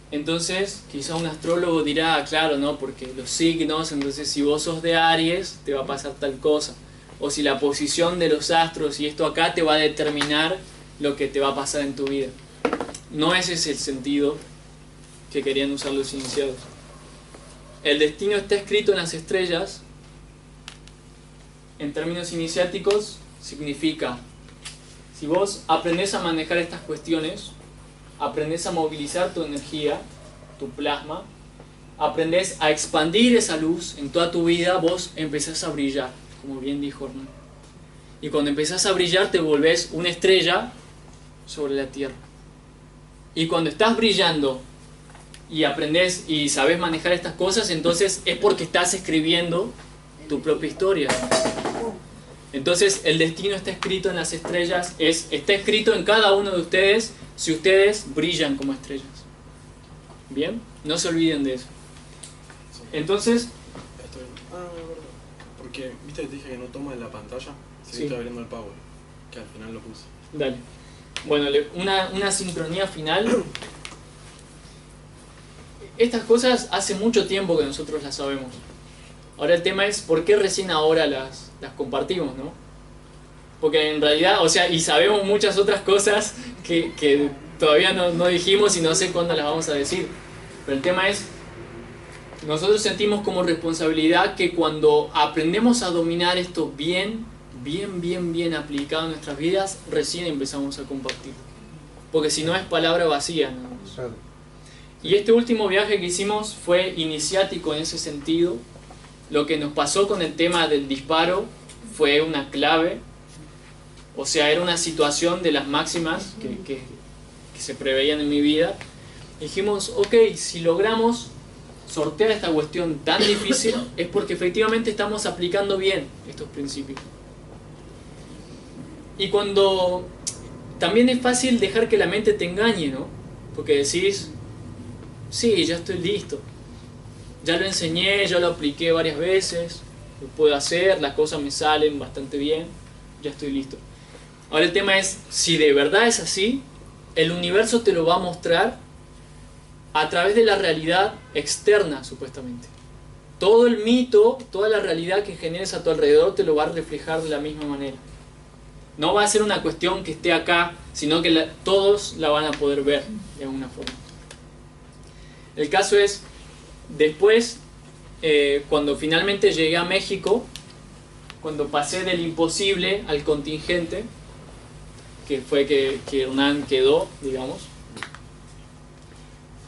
Entonces, quizá un astrólogo dirá, claro, ¿no? Porque los signos, entonces si vos sos de Aries, te va a pasar tal cosa. O si la posición de los astros y esto acá te va a determinar lo que te va a pasar en tu vida. No ese es el sentido que querían usar los iniciados. El destino está escrito en las estrellas, en términos iniciáticos, significa: si vos aprendés a manejar estas cuestiones, aprendés a movilizar tu energía, tu plasma, aprendés a expandir esa luz en toda tu vida, vos empezás a brillar, como bien dijo Hernán. Y cuando empezás a brillar te volvés una estrella sobre la tierra. Y cuando estás brillando y aprendés y sabés manejar estas cosas, entonces es porque estás escribiendo tu propia historia. Entonces el destino está escrito en las estrellas, está escrito en cada uno de ustedes si ustedes brillan como estrellas. ¿Bien? No se olviden de eso. Entonces... Porque, ¿viste que te dije que no toma en la pantalla? Sí. Estoy abriendo el Power, que al final lo puse. Dale. Bueno, una sincronía final. Estas cosas hace mucho tiempo que nosotros las sabemos. Ahora el tema es por qué recién ahora las compartimos, ¿no? Porque en realidad, o sea, y sabemos muchas otras cosas que todavía no dijimos y no sé cuándo las vamos a decir. Pero el tema es, nosotros sentimos como responsabilidad que cuando aprendemos a dominar esto bien, bien aplicado en nuestras vidas, recién empezamos a compartir. Porque si no es palabra vacía, ¿no? Claro. Y este último viaje que hicimos fue iniciático en ese sentido. Lo que nos pasó con el tema del disparo fue una clave. O sea, era una situación de las máximas que se preveían en mi vida. Dijimos, ok, si logramos sortear esta cuestión tan difícil, es porque efectivamente estamos aplicando bien estos principios. Y cuando... También es fácil dejar que la mente te engañe, ¿no? Porque decís, sí, ya estoy listo. Ya lo enseñé, ya lo apliqué varias veces, lo puedo hacer, las cosas me salen bastante bien, ya estoy listo. Ahora el tema es, si de verdad es así, el universo te lo va a mostrar a través de la realidad externa, supuestamente. Todo el mito, toda la realidad que generes a tu alrededor te lo va a reflejar de la misma manera. No va a ser una cuestión que esté acá, sino que todos la van a poder ver de alguna forma. El caso es, después, cuando finalmente llegué a México, cuando pasé del imposible al contingente, que fue que Hernán quedó, digamos,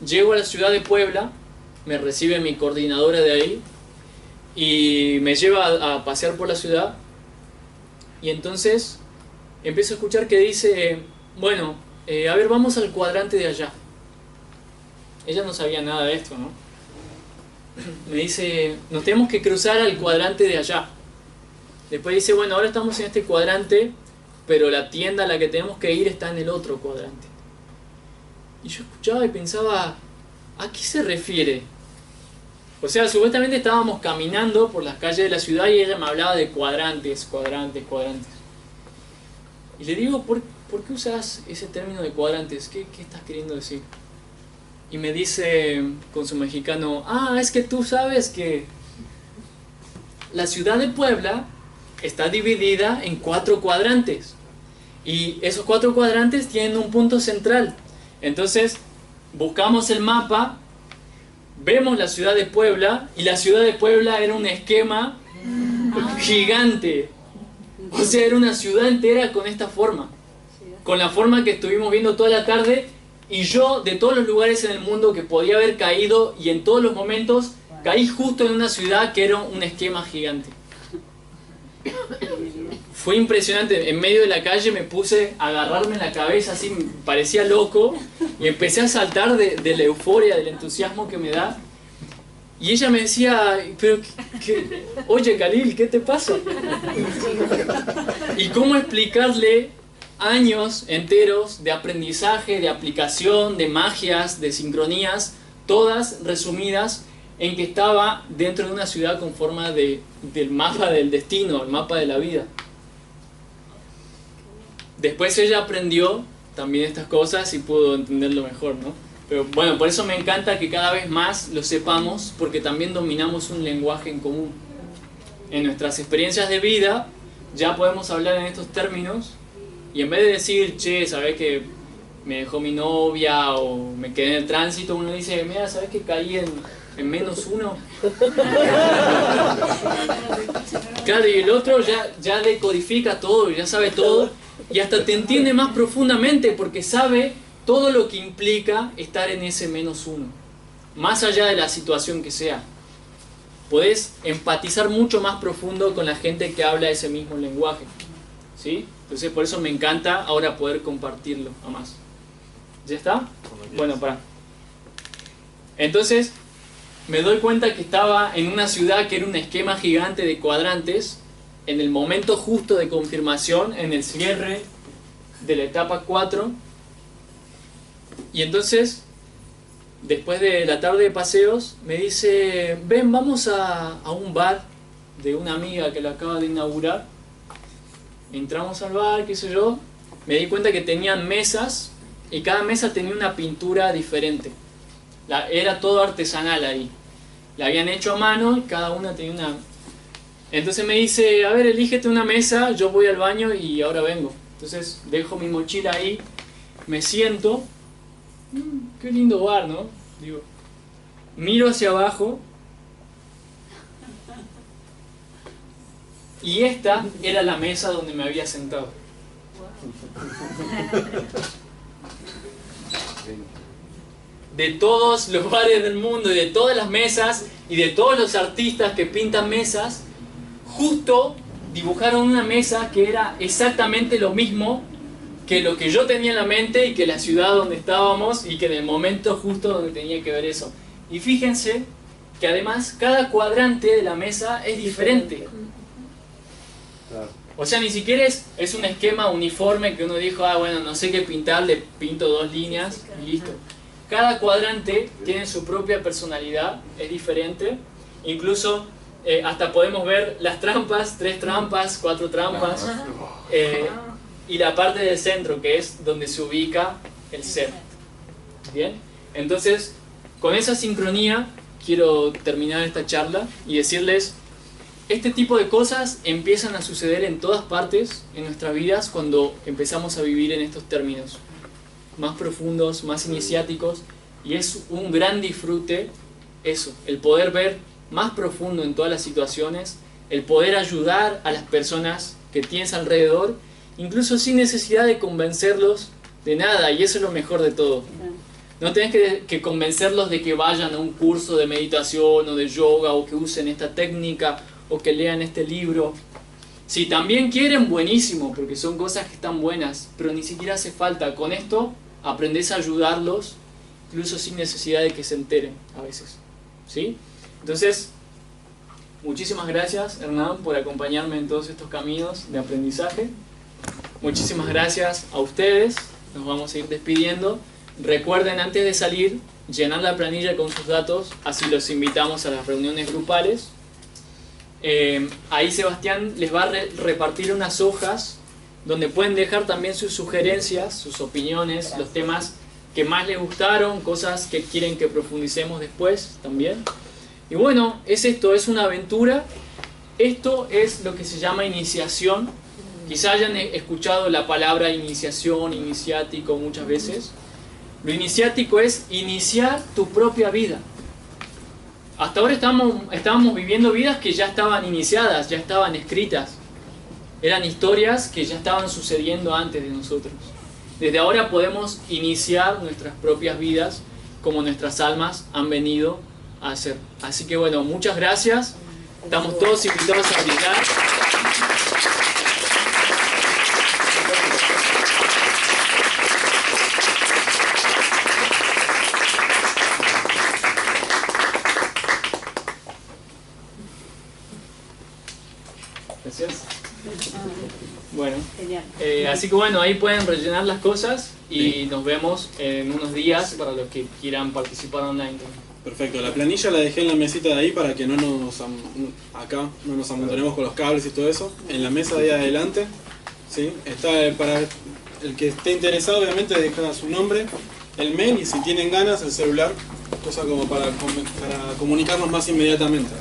llego a la ciudad de Puebla, me recibe mi coordinadora de ahí y me lleva a pasear por la ciudad, y entonces empiezo a escuchar que dice, bueno, a ver, vamos al cuadrante de allá. Ella no sabía nada de esto, ¿no? Me dice, nos tenemos que cruzar al cuadrante de allá. Después dice, bueno, ahora estamos en este cuadrante, pero la tienda a la que tenemos que ir está en el otro cuadrante. Y yo escuchaba y pensaba, ¿a qué se refiere? O sea, supuestamente estábamos caminando por las calles de la ciudad y ella me hablaba de cuadrantes. Y le digo, ¿por qué usas ese término de cuadrantes? ¿Qué estás queriendo decir? Y me dice con su mexicano, es que tú sabes que la ciudad de Puebla está dividida en 4 cuadrantes. Y esos 4 cuadrantes tienen un punto central. Entonces, buscamos el mapa, vemos la ciudad de Puebla, y la ciudad de Puebla era un esquema gigante. O sea, era una ciudad entera con esta forma. Con la forma que estuvimos viendo toda la tarde. Y yo, de todos los lugares en el mundo que podía haber caído, y en todos los momentos, caí justo en una ciudad que era un esquema gigante. Fue impresionante. En medio de la calle me puse a agarrarme la cabeza, así parecía loco, y empecé a saltar de la euforia, del entusiasmo que me da. Y ella me decía, pero oye Khalil, ¿qué te pasa? ¿Y cómo explicarle años enteros de aprendizaje, de aplicación, de magias, de sincronías, todas resumidas en que estaba dentro de una ciudad con forma del mapa del destino, el mapa de la vida? Después ella aprendió también estas cosas y pudo entenderlo mejor, ¿no? Pero bueno, por eso me encanta que cada vez más lo sepamos, porque también dominamos un lenguaje en común. En nuestras experiencias de vida ya podemos hablar en estos términos, y en vez de decir, che, ¿sabés que me dejó mi novia o me quedé en el tránsito? Uno dice, mira, ¿sabés que caí en -1? Claro, y el otro ya decodifica todo, ya sabe todo, y hasta te entiende más profundamente porque sabe todo lo que implica estar en ese -1, más allá de la situación que sea. Podés empatizar mucho más profundo con la gente que habla ese mismo lenguaje, ¿sí? Entonces por eso me encanta ahora poder compartirlo a más. ¿Ya está? Bueno, para. Entonces me doy cuenta que estaba en una ciudad que era un esquema gigante de cuadrantes, en el momento justo de confirmación, en el cierre de la etapa 4. Y entonces, después de la tarde de paseos, me dice, ven, vamos a un bar de una amiga que lo acaba de inaugurar. Entramos al bar, qué sé yo, me di cuenta que tenían mesas, y cada mesa tenía una pintura diferente. Era todo artesanal ahí. La habían hecho a mano y cada una tenía una... Entonces me dice, a ver, elígete una mesa, yo voy al baño y ahora vengo. Entonces dejo mi mochila ahí, me siento. Qué lindo bar, ¿no? Digo, miro hacia abajo Y esta era la mesa donde me había sentado. De todos los bares del mundo y de todas las mesas y de todos los artistas que pintan mesas, justo dibujaron una mesa que era exactamente lo mismo que lo que yo tenía en la mente y que la ciudad donde estábamos y que en el momento justo donde tenía que ver eso. Y fíjense que además cada cuadrante de la mesa es diferente. O sea, ni siquiera es un esquema uniforme que uno dijo, ah, bueno, no sé qué pintar, le pinto 2 líneas y listo. Cada cuadrante tiene su propia personalidad, es diferente. Incluso hasta podemos ver las trampas, 3 trampas, 4 trampas. Y la parte del centro, que es donde se ubica el ser. ¿Bien? Entonces, con esa sincronía, quiero terminar esta charla y decirles, este tipo de cosas empiezan a suceder en todas partes en nuestras vidas cuando empezamos a vivir en estos términos más profundos, más iniciáticos, y es un gran disfrute eso, el poder ver más profundo en todas las situaciones, el poder ayudar a las personas que tienes alrededor, incluso sin necesidad de convencerlos de nada, y eso es lo mejor de todo. No tenés que convencerlos de que vayan a un curso de meditación o de yoga o que usen esta técnica o que lean este libro. Si también quieren, buenísimo, porque son cosas que están buenas, pero ni siquiera hace falta. Con esto aprendés a ayudarlos, incluso sin necesidad de que se enteren a veces. ¿Sí? Entonces, muchísimas gracias, Hernán, por acompañarme en todos estos caminos de aprendizaje. Muchísimas gracias a ustedes. Nos vamos a ir despidiendo. Recuerden, antes de salir, llenar la planilla con sus datos, así los invitamos a las reuniones grupales. Ahí Sebastián les va a repartir unas hojas donde pueden dejar también sus sugerencias, sus opiniones, los temas que más les gustaron, cosas que quieren que profundicemos después también. Y bueno, es esto, es una aventura. Esto es lo que se llama iniciación. Quizá hayan escuchado la palabra iniciación, iniciático muchas veces. Lo iniciático es iniciar tu propia vida. Hasta ahora estábamos viviendo vidas que ya estaban iniciadas, ya estaban escritas. Eran historias que ya estaban sucediendo antes de nosotros. Desde ahora podemos iniciar nuestras propias vidas como nuestras almas han venido a hacer. Así que bueno, muchas gracias. Estamos todos invitados a brindar. Gracias. Bueno, así que bueno, ahí pueden rellenar las cosas y nos vemos en unos días para los que quieran participar online. Perfecto, la planilla la dejé en la mesita de ahí para que no nos amontonemos con los cables y todo eso. En la mesa de ahí adelante, ¿sí? Está para el que esté interesado, obviamente deja su nombre, el mail y si tienen ganas el celular, cosa como para comunicarnos más inmediatamente.